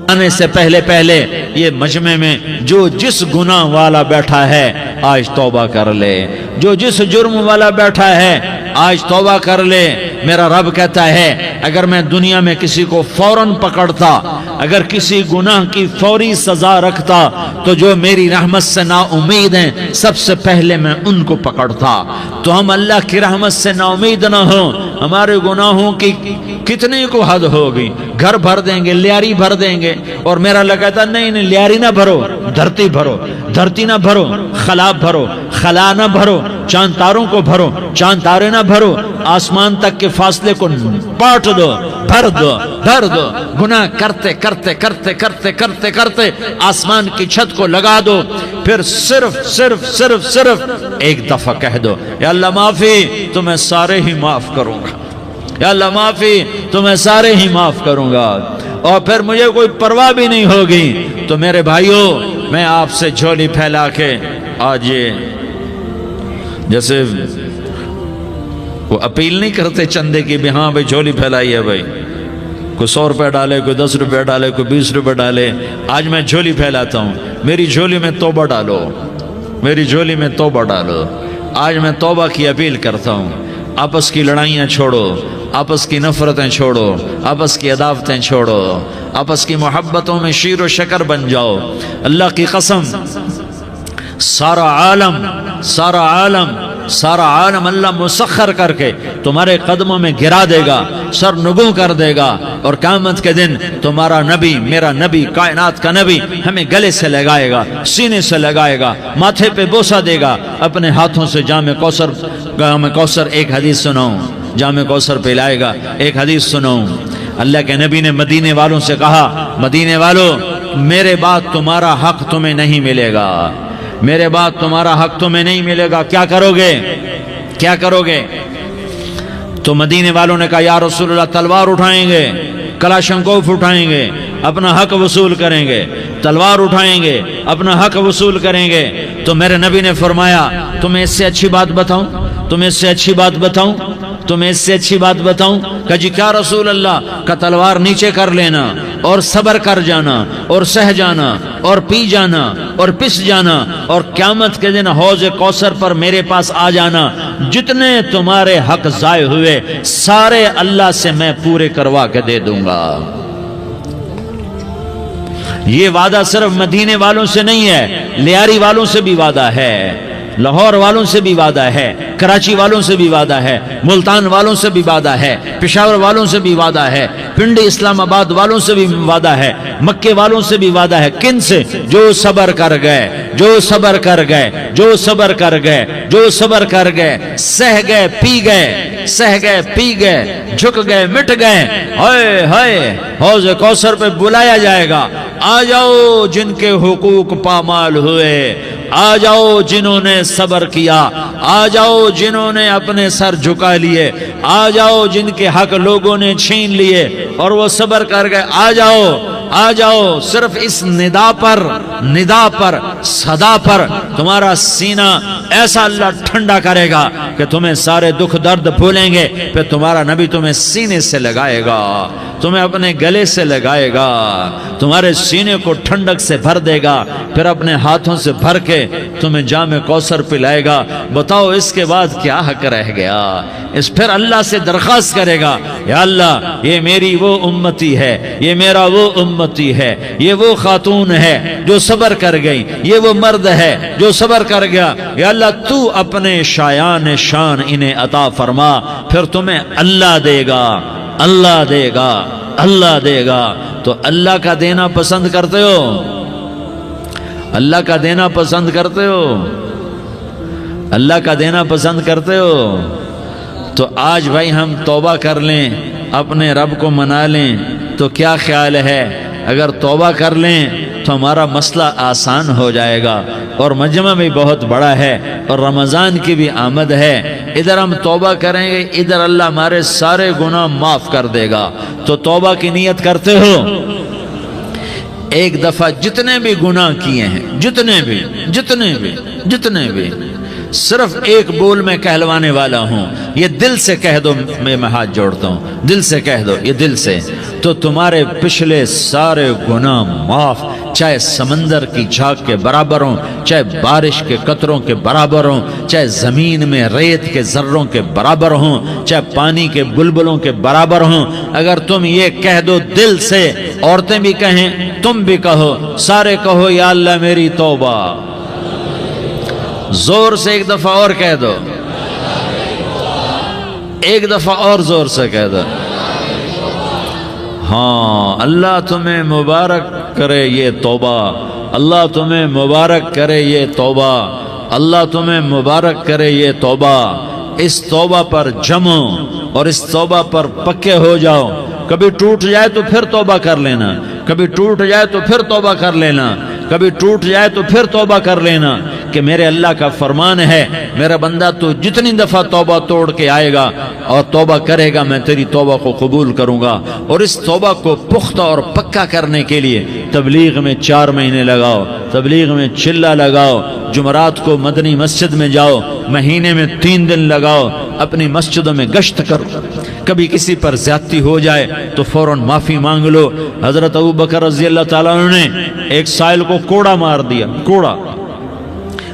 آنے سے پہلے یہ مجمع میں جو جس گناہ والا بیٹھا ہے آج توبہ کر لے، جو جس جرم والا بیٹھا ہے آج توبہ کر لے۔ میرا رب کہتا ہے اگر میں دنیا میں کسی کو فوراً پکڑتا، اگر کسی گناہ کی فوری سزا رکھتا تو جو میری رحمت سے نا امید ہیں سب سے پہلے میں ان کو پکڑتا۔ تو ہم اللہ کی رحمت سے نا امید نہ ہوں، ہمارے گناہوں کی کتنی کو حد ہوگی، گھر بھر دیں گے، لیاری بھر دیں گے، اور میرا اللہ کہتا نہیں لیاری نہ بھرو، دھرتی بھرو، دھرتی نہ بھرو، خلا بھرو، خلا نہ بھرو، چاند تاروں کو بھرو، چاند تارے نہ بھرو، آسمان تک کے فاصلے کو پاٹ دو، بھر دو، گناہ کرتے کرتے کرتے کرتے کرتے کرتے آسمان کی چھت کو لگا دو، پھر صرف ایک دفعہ کہہ دو یا اللہ معافی، تمہیں سارے ہی معاف کروں گا، یا اللہ معافی، تمہیں سارے ہی معاف کروں گا، اور پھر مجھے کوئی پرواہ بھی نہیں ہوگی۔ تو میرے بھائیوں، میں آپ سے جھولی پھیلا کے آج یہ جیسے وہ اپیل نہیں کرتے چندے کی بھی ہاں بھائی جھولی پھیلائی ہے، بھائی کوئی 100 روپے ڈالے، کوئی 10 روپے ڈالے، کوئی 20 روپے ڈالے، آج میں جھولی پھیلاتا ہوں، میری جھولی میں توبہ ڈالو، میری جھولی میں توبہ ڈالو۔ آج میں توبہ کی اپیل کرتا ہوں، آپس کی لڑائیاں چھوڑو، آپس کی نفرتیں چھوڑو، آپس کی عداوتیں چھوڑو، آپس کی محبتوں میں شیر و شکر بن جاؤ۔ اللہ کی قسم سارا عالم اللہ مسخر کر کے تمہارے قدموں میں گرا دے گا، سر نگوں کر دے گا، اور قیامت کے دن تمہارا نبی، میرا نبی، کائنات کا نبی ہمیں گلے سے لگائے گا، سینے سے لگائے گا، ماتھے پہ بوسہ دے گا، اپنے ہاتھوں سے جام کوثر ایک حدیث سناؤں، جام کوثر پلائے گا، ایک حدیث سناؤں۔ اللہ کے نبی نے مدینے والوں سے کہا، مدینے والوں میرے بعد تمہارا حق تمہیں نہیں ملے گا، میرے بعد تمہارا حق تمہیں نہیں ملے گا، کیا کرو گے؟ کیا کرو گے؟ تو مدینے والوں نے کہا یا رسول اللہ تلوار اٹھائیں گے، کلاشنکوف اٹھائیں گے، اپنا حق وصول کریں گے، تلوار اٹھائیں گے، اپنا حق وصول کریں گے۔ تو میرے نبی نے فرمایا تمہیں اس سے اچھی بات بتاؤں، تمہیں اس سے اچھی بات بتاؤں، تمہیں اس سے اچھی بات بتاؤں؟ کہ جی کیا رسول اللہ؟ کا تلوار نیچے کر لینا اور صبر کر جانا اور سہ جانا اور پی جانا اور پس جانا، اور قیامت کے دن حوض کوثر پر میرے پاس آ جانا، جتنے تمہارے حق ضائع ہوئے سارے اللہ سے میں پورے کروا کے دے دوں گا۔ یہ وعدہ صرف مدینے والوں سے نہیں ہے، لیاری والوں سے بھی وعدہ ہے، لاہور والوں سے بھی وعدہ ہے، کراچی والوں سے بھی وعدہ ہے، ملتان والوں سے بھی وعدہ ہے، پشاور والوں سے بھی وعدہ ہے، پنڈی اسلام آباد والوں سے بھی وعدہ ہے، مکے والوں سے بھی وعدہ ہے۔ کن سے؟ جو صبر کر گئے، جو صبر کر گئے، جو صبر کر گئے، جو صبر کر گئے، سہ گئے پی گئے، سہ گئے پی گئے، جھک گئے مٹ گئے۔ ہائے ہائے، حوض کوثر پہ بلایا جائے گا، آ جاؤ جن کے حقوق پامال ہوئے، آ جاؤ جنہوں نے صبر کیا، آ جاؤ جنہوں نے اپنے سر جھکا لیے، آ جاؤ جن کے حق لوگوں نے چھین لیے اور وہ صبر کر گئے، آ جاؤ آ جاؤ۔ صرف اس ندا پر صدا پر تمہارا سینہ ایسا اللہ ٹھنڈا کرے گا کہ تمہیں سارے دکھ درد بھولیں گے، پھر تمہارا نبی تمہیں سینے سے لگائے گا، تمہیں اپنے گلے سے لگائے گا، تمہارے سینے کو ٹھنڈک سے بھر دے گا، پھر اپنے ہاتھوں سے بھر کے تمہیں جام کوثر پلائے گا۔ بتاؤ اس کے بعد کیا حق رہ گیا؟ اس پھر اللہ سے درخواست کرے گا، یا اللہ یہ میری وہ امتی ہے، یہ میرا وہ امتی ہے، یہ وہ خاتون ہے جو صبر کر گئی، یہ وہ مرد ہے جو صبر کر گیا، یا اللہ تو اپنے شایان شان انہیں عطا فرما، پھر تمہیں اللہ دے گا، اللہ دے گا، اللہ دے گا۔ تو اللہ کا دینا پسند کرتے ہو؟ اللہ کا دینا پسند کرتے ہو؟ اللہ کا دینا پسند کرتے ہو؟ تو آج بھائی ہم توبہ کر لیں، اپنے رب کو منا لیں، تو کیا خیال ہے اگر توبہ کر لیں تو ہمارا مسئلہ آسان ہو جائے گا، اور مجمع بھی بہت بڑا ہے اور رمضان کی بھی آمد ہے، ادھر ہم توبہ کریں گے، ادھر اللہ ہمارے سارے گناہ معاف کر دے گا۔ تو توبہ کی نیت کرتے ہو؟ ایک دفعہ جتنے بھی گناہ کیے ہیں، جتنے بھی صرف ایک بول میں کہلوانے والا ہوں، یہ دل سے کہہ دو، میں ہاتھ جوڑتا ہوں، دل سے کہہ دو، یہ دل سے، تو تمہارے پچھلے سارے گناہ معاف، چاہے سمندر کی جھاگ کے برابر ہوں، چاہے بارش کے قطروں کے برابر ہوں، چاہے زمین میں ریت کے ذروں کے برابر ہوں، چاہے پانی کے بلبلوں کے برابر ہوں۔ اگر تم یہ کہہ دو دل سے، عورتیں بھی کہیں، تم بھی کہو، سارے کہو، یا اللہ میری توبہ۔ زور سے ایک دفعہ اور کہہ دو، ایک دفعہ اور زور سے کہہ دو۔ ہاں، اللہ تمہیں مبارک کرے یہ توبہ، اللہ تمہیں مبارک کرے یہ توبہ، اللہ تمہیں مبارک کرے یہ توبہ۔ اس توبہ پر جمو اور اس توبہ پر پکے ہو جاؤ۔ کبھی ٹوٹ جائے تو پھر توبہ کر لینا، کبھی ٹوٹ جائے تو پھر توبہ کر لینا، کبھی ٹوٹ جائے تو پھر توبہ کر لینا، کہ میرے اللہ کا فرمان ہے، میرا بندہ تو جتنی دفعہ توبہ توڑ کے آئے گا اور توبہ کرے گا، میں تیری توبہ کو قبول کروں گا۔ اور اس توبہ کو پختہ اور پکا کرنے کے لیے تبلیغ میں 4 مہینے لگاؤ، تبلیغ میں چلہ لگاؤ، جمعرات کو مدنی مسجد میں جاؤ، مہینے میں 3 دن لگاؤ، اپنی مسجدوں میں گشت کرو۔ کبھی کسی پر زیادتی ہو جائے تو فوراً معافی مانگ لو۔ حضرت ابوبکر رضی اللہ تعالیٰ عنہ نے ایک سائل کو کوڑا مار دیا، کوڑا،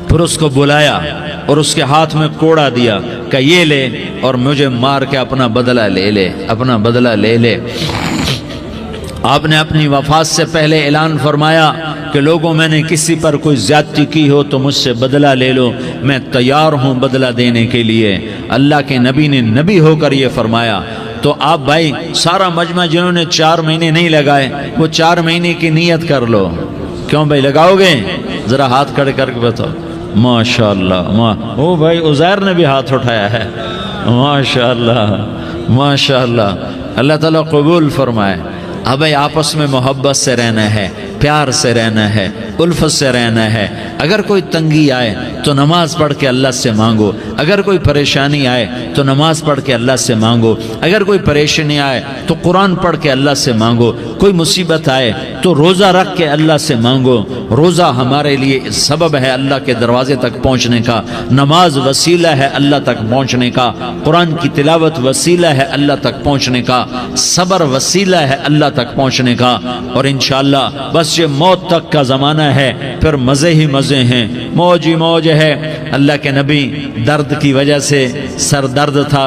پھر اس کو بلایا اور اس کے ہاتھ میں کوڑا دیا کہ یہ لے اور مجھے مار کے اپنا بدلہ لے لے، اپنا بدلہ لے لے۔ آپ نے اپنی وفات سے پہلے اعلان فرمایا کہ لوگوں، میں نے کسی پر کوئی زیادتی کی ہو تو مجھ سے بدلہ لے لو، میں تیار ہوں بدلہ دینے کے لیے۔ اللہ کے نبی نے نبی ہو کر یہ فرمایا۔ تو آپ بھائی سارا مجمع جنہوں نے 4 مہینے نہیں لگائے، وہ 4 مہینے کی نیت کر لو۔ کیوں بھائی لگاؤ گے؟ ذرا ہاتھ کھڑے کر کے بتاؤ۔ ماشاءاللہ، او بھائی عزیر نے بھی ہاتھ اٹھایا ہے، ماشاءاللہ ماشاءاللہ، اللہ تعالیٰ قبول فرمائے۔ اب بھائی آپس میں محبت سے رہنا ہے، پیار سے رہنا ہے، الفت سے رہنا ہے۔ اگر کوئی تنگی آئے تو نماز پڑھ کے اللہ سے مانگو، اگر کوئی پریشانی آئے تو نماز پڑھ کے اللہ سے مانگو، اگر کوئی پریشانی آئے تو قرآن پڑھ کے اللہ سے مانگو، کوئی مصیبت آئے تو روزہ رکھ کے اللہ سے مانگو۔ روزہ ہمارے لیے سبب ہے اللہ کے دروازے تک پہنچنے کا، نماز وسیلہ ہے اللہ تک پہنچنے کا، قرآن کی تلاوت وسیلہ ہے اللہ تک پہنچنے کا، صبر وسیلہ ہے اللہ تک پہنچنے کا۔ اور انشاءاللہ بس یہ موت تک کا زمانہ ہے، پھر مزے ہی مزے ہیں، موج ہی موج ہے۔ اللہ کے نبی درد کی وجہ سے، سر درد تھا،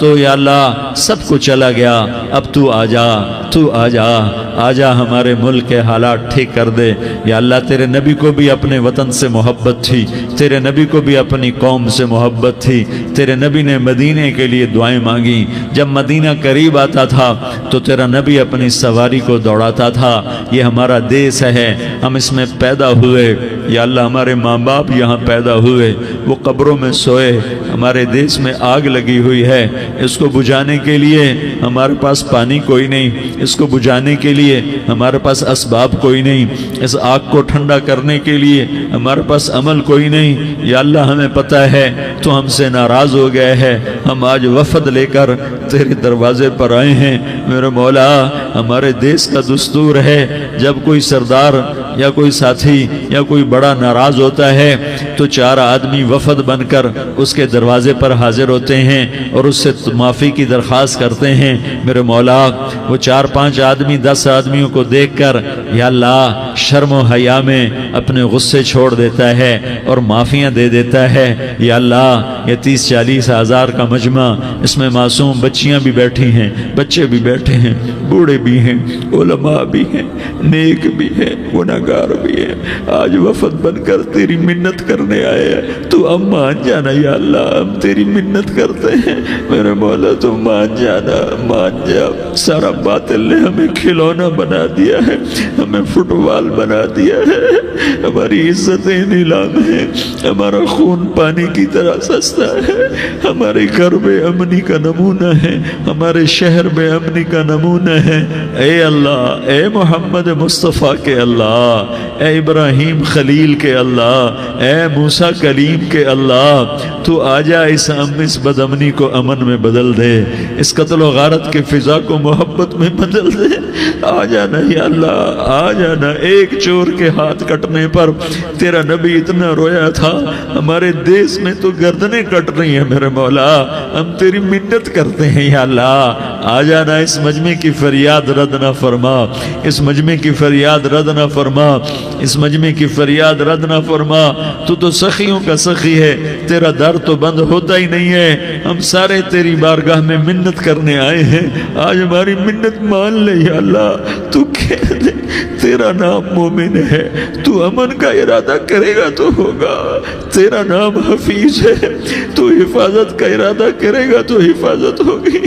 تو یا اللہ سب کچھ چلا گیا، اب تو آ جا، تو آ جا، آ جا ہمارے ملک کے حالات ٹھیک کر دے۔ یا اللہ تیرے نبی کو بھی اپنے وطن سے محبت تھی، تیرے نبی کو بھی اپنی قوم سے محبت تھی، تیرے نبی نے مدینے کے لیے دعائیں مانگی۔ جب مدینہ قریب آتا تھا تو تیرا نبی اپنی سواری کو دوڑاتا تھا۔ یہ ہمارا دیس ہے، ہم اس میں پیدا ہوئے، یا اللہ ہمارے ماں باپ یہاں پیدا ہوئے، وہ قبروں میں سوئے، ہمارے دیس میں آگ لگی ہوئی ہے، اس کو بجھانے کے لیے ہمارے پاس پانی کوئی نہیں، اس کو بجھانے کے لیے ہمارے پاس اسباب کوئی نہیں، اس آگ کو ٹھنڈا کرنے کے لیے ہمارے پاس عمل کوئی نہیں۔ یا اللہ ہمیں پتہ ہے تو ہم سے ناراض ہو گئے ہے، ہم آج وفد لے کر تیرے دروازے پر آئے ہیں۔ میرے مولا ہمارے دیس کا دستور ہے، جب کوئی سردار یا کوئی ساتھی یا کوئی بڑا ناراض ہوتا ہے تو 4 آدمی وفد بن کر اس کے دروازے پر حاضر ہوتے ہیں اور اس سے معافی کی درخواست کرتے ہیں۔ میرے مولا وہ 4-5 آدمی 10 آدمیوں کو دیکھ کر یا اللہ شرم و حیا میں اپنے غصے چھوڑ دیتا ہے اور معافیاں دے دیتا ہے۔ یا اللہ یہ 30-40 ہزار کا مجمع، اس میں معصوم بچیاں بھی بیٹھی ہیں، بچے بھی بیٹھے ہیں، بوڑھے بھی ہیں، علماء بھی ہیں، نیک بھی ہیں، گناہگار بھی ہیں، آج وفد بن کر تیری منت کرنے آئے ہیں۔ تو اب مان جانا یا اللہ، ہم تیری منت کرتے ہیں میرے مولا، تو مان جانا، مان جا۔ سارا باطل نے ہمیں کھلونا بنا دیا ہے، ہمیں فٹ بال بنا دیا ہے، ہماری عزتیں نیلام ہیں، ہمارا خون پانی کی طرح سستا ہے، ہمارے گھر بے امنی کا نمونہ ہے، ہمارے شہر بے امنی کا نمونہ ہے۔ اے اللہ، اے محمد مصطفیٰ کے اللہ، اے ابراہیم خلیل کے اللہ، اے موسیٰ کلیم کے اللہ، تو آجا اس بد امنی کو امن میں بدل دے، اس قتل و غارت کے فضا کو محبت میں بدل دے۔ آ جانا یا اللہ، آ جانا۔ ایک چور کے ہاتھ کٹنے پر تیرا نبی اتنا رویا تھا، ہمارے دیس میں تو گردنیں کٹ رہی ہیں میرے مولا، ہم تیری منت کرتے ہیں یا اللہ، آ جانا۔ اس مجمع کی فریاد رد نہ فرما، اس مجمع کی فریاد رد نہ فرما، اس مجمع کی فریاد رد نہ فرما۔ تو سخیوں کا سخی ہے، تیرا در تو بند ہوتا ہی نہیں ہے، ہم سارے تیری بارگاہ میں منت کرنے آئے ہیں، آج ہماری منت مان لے یا اللہ۔ تو کہہ دے تیرا نام مومن ہے، تو امن کا ارادہ کرے گا تو ہوگا، تیرا نام حفیظ ہے، تو حفاظت کا ارادہ کرے گا تو حفاظت ہوگی،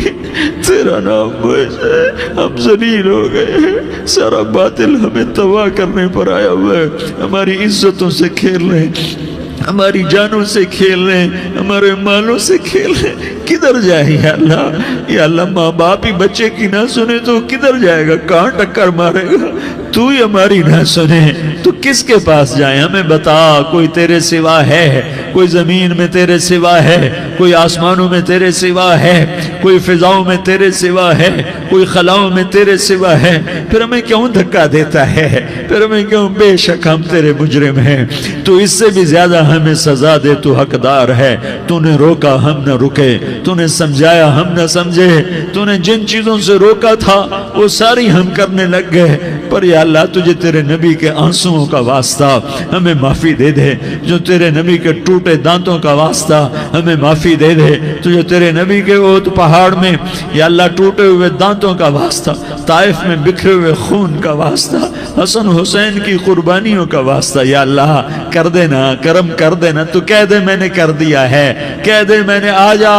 تیرا نام معز ہے، ہم ذلیل ہو گئے ہیں، سارا باطل ہمیں تباہ کرنے پر آیا ہوا ہے، ہماری عزتوں سے کھیل رہے ہیں، ہماری جانوں سے کھیل رہے ہیں، ہمارے مالوں سے کھیل رہے ہیں۔ کدھر جائے یا اللہ؟ یا اللہ ماں باپ ہی بچے کی نہ سنے تو کدھر جائے گا؟ کہاں ٹکر مارے گا؟ تو ہی ہماری نہ سنے تو کس کے پاس جائیں؟ ہمیں بتا، کوئی تیرے سوا ہے؟ کوئی زمین میں تیرے سوا ہے؟ کوئی آسمانوں میں تیرے سوا ہے؟ کوئی فضاؤں میں تیرے سوا ہے؟ کوئی خلاؤں میں تیرے سوا ہے؟ پھر ہمیں کیوں دھکا دیتا ہے؟ پھر ہمیں کیوں؟ بے شک ہم تیرے مجرم ہیں، تو اس سے بھی زیادہ ہمیں سزا دے، تو حقدار ہے۔ تو نے روکا ہم نہ رکے، تو نے سمجھایا ہم نہ سمجھے، تو نے جن چیزوں سے روکا تھا وہ ساری ہم کرنے لگ گئے، پر یا اللہ تجھے تیرے نبی کے آنسوؤں کا واسطہ ہمیں معافی دے دے، جو تیرے نبی کے ٹوٹے دانتوں کا واسطہ ہمیں معافی دے دے، تجھے تیرے نبی کے احد پہاڑ میں یا اللہ ٹوٹے ہوئے دانتوں کا واسطہ، طائف میں بکھرے ہوئے خون کا واسطہ، حسن حسین کی قربانیوں کا واسطہ یا اللہ کر دینا، کرم کر دینا۔ تو کہہ دے میں نے کر دیا ہے، کہہ دے میں نے، آ جا،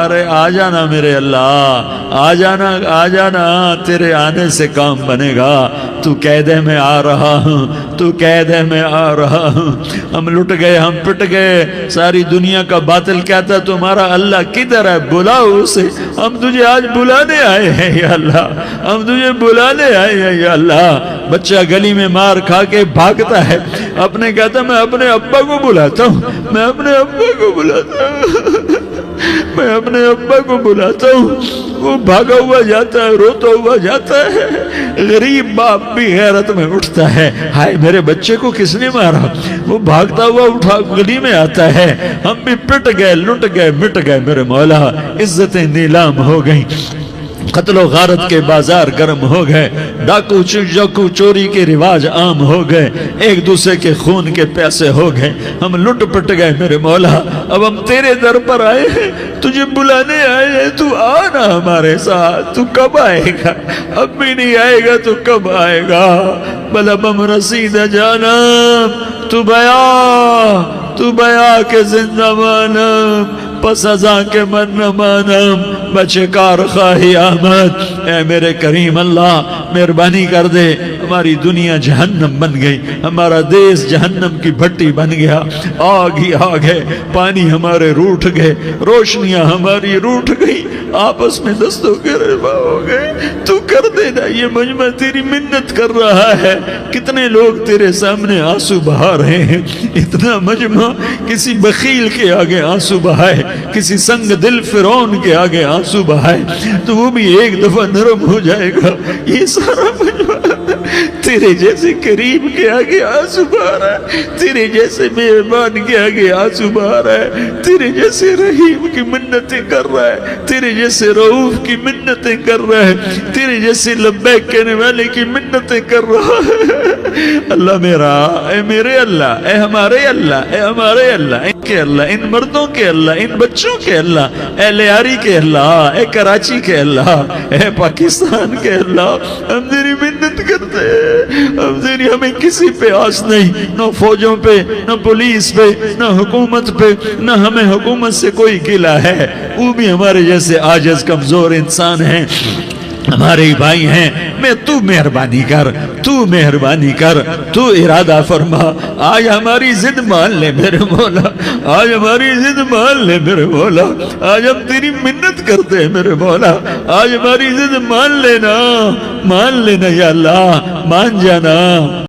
ارے آ جانا میرے اللہ، آ جانا، آ جانا، تیرے آنے سے کام بنے گا۔ تو کہہ دے میں آ رہا ہوں، تو کہہ دے میں آ رہا ہوں۔ ہم لٹ گئے، ہم پٹ گئے، ساری دنیا کا باطل کہتا ہے تمہارا اللہ کدھر ہے؟ بلاؤ اسے، ہم تجھے آج بلانے آئے ہیں یا اللہ، ہم تجھے بلانے آئے ہیں یا اللہ۔ بچہ گلی میں مار کھا کے بھاگتا ہے، اپنے کہتا میں اپنے ابا کو بلاتا ہوں، میں اپنے ابا کو بلاتا ہوں، میں اپنے ابا کو بلاتا ہوں، وہ بھاگا ہوا جاتا ہے، روتا ہوا جاتا ہے۔ غریب باپ بھی غیرت میں اٹھتا ہے، ہائے میرے بچے کو کس نے مارا؟ وہ بھاگتا ہوا اٹھا گلی میں آتا ہے، ہم بھی پٹ گئے، لٹ گئے، مٹ گئے میرے مولا، عزتیں نیلام ہو گئیں، قتل و غارت کے بازار گرم ہو گئے، ڈاکو چوری کے رواج عام ہو گئے، ایک دوسرے کے خون کے پیسے ہو گئے، ہم لٹ پٹ گئے میرے مولا۔ اب ہم تیرے در پر آئے ہیں، تجھے بلانے آئے ہیں، تو آنا ہمارے ساتھ۔ تو کب آئے گا؟ اب بھی نہیں آئے گا تو کب آئے گا؟ بلا بم رسید جانم تو بیا کے زندہ مانم، پس ازاں کے من نہ مانم، بچے کار خواہی آمد۔ اے میرے کریم اللہ مہربانی کر دے، ہماری دنیا جہنم بن گئی، ہمارا دیس جہنم کی بھٹی بن گیا، آگ ہی آگ ہے، پانی ہمارے روٹھ گئے، روشنیاں ہماری روٹھ گئی، آپس میں دستوں کے روا ہو گئے۔ تو کر دینا، یہ مجمع تیری منت کر رہا ہے۔ کتنے لوگ تیرے سامنے آنسو بہا رہے ہیں، اتنا مجمع کسی بخیل کے آگے آنسو بہائے، کسی سنگ دل فرعون کے آگے آنسو بہائے تو وہ بھی ایک دفعہ نرم ہو جائے گا۔ یہ سارا مجمع تیرے جیسے کریم کے آگے آنسو بہا رہا ہے، تیرے جیسے مہربان کے آگے آنسو بہا رہا ہے، تیرے جیسے رحیم کی منتیں کر رہا ہے، تیرے جیسے رؤوف کی منتیں کر رہا ہے، تیرے جیسے لبیک کہنے والے کی منتیں کر رہا ہے۔ اللہ میرا، اے میرے اللہ، اے ہمارے اللہ، اے ہمارے اللہ، ان کے اللہ، ان مردوں کے اللہ، ان بچوں کے اللہ، اے لیاری کے اللہ، اے کراچی کے اللہ، اے پاکستان کے اللہ، ہم تیری منت کرتے ہیں، ہمیں کسی پہ آس نہیں، نہ فوجوں پہ، نہ پولیس پہ، نہ حکومت پہ، نہ ہمیں حکومت سے کوئی گلہ ہے، وہ بھی ہمارے جیسے عاجز کمزور انسان ہیں، ہمارے ہی بھائی ہیں۔ میں تو مہربانی کر، تو مہربانی کر، تو ارادہ فرما، آج ہماری ضد مان لے میرے مولا، آج ہماری ضد مان لے میرے مولا، آج ہم تیری منت کرتے ہیں میرے مولا، آج ہماری ضد مان لینا یا اللہ، مان جانا۔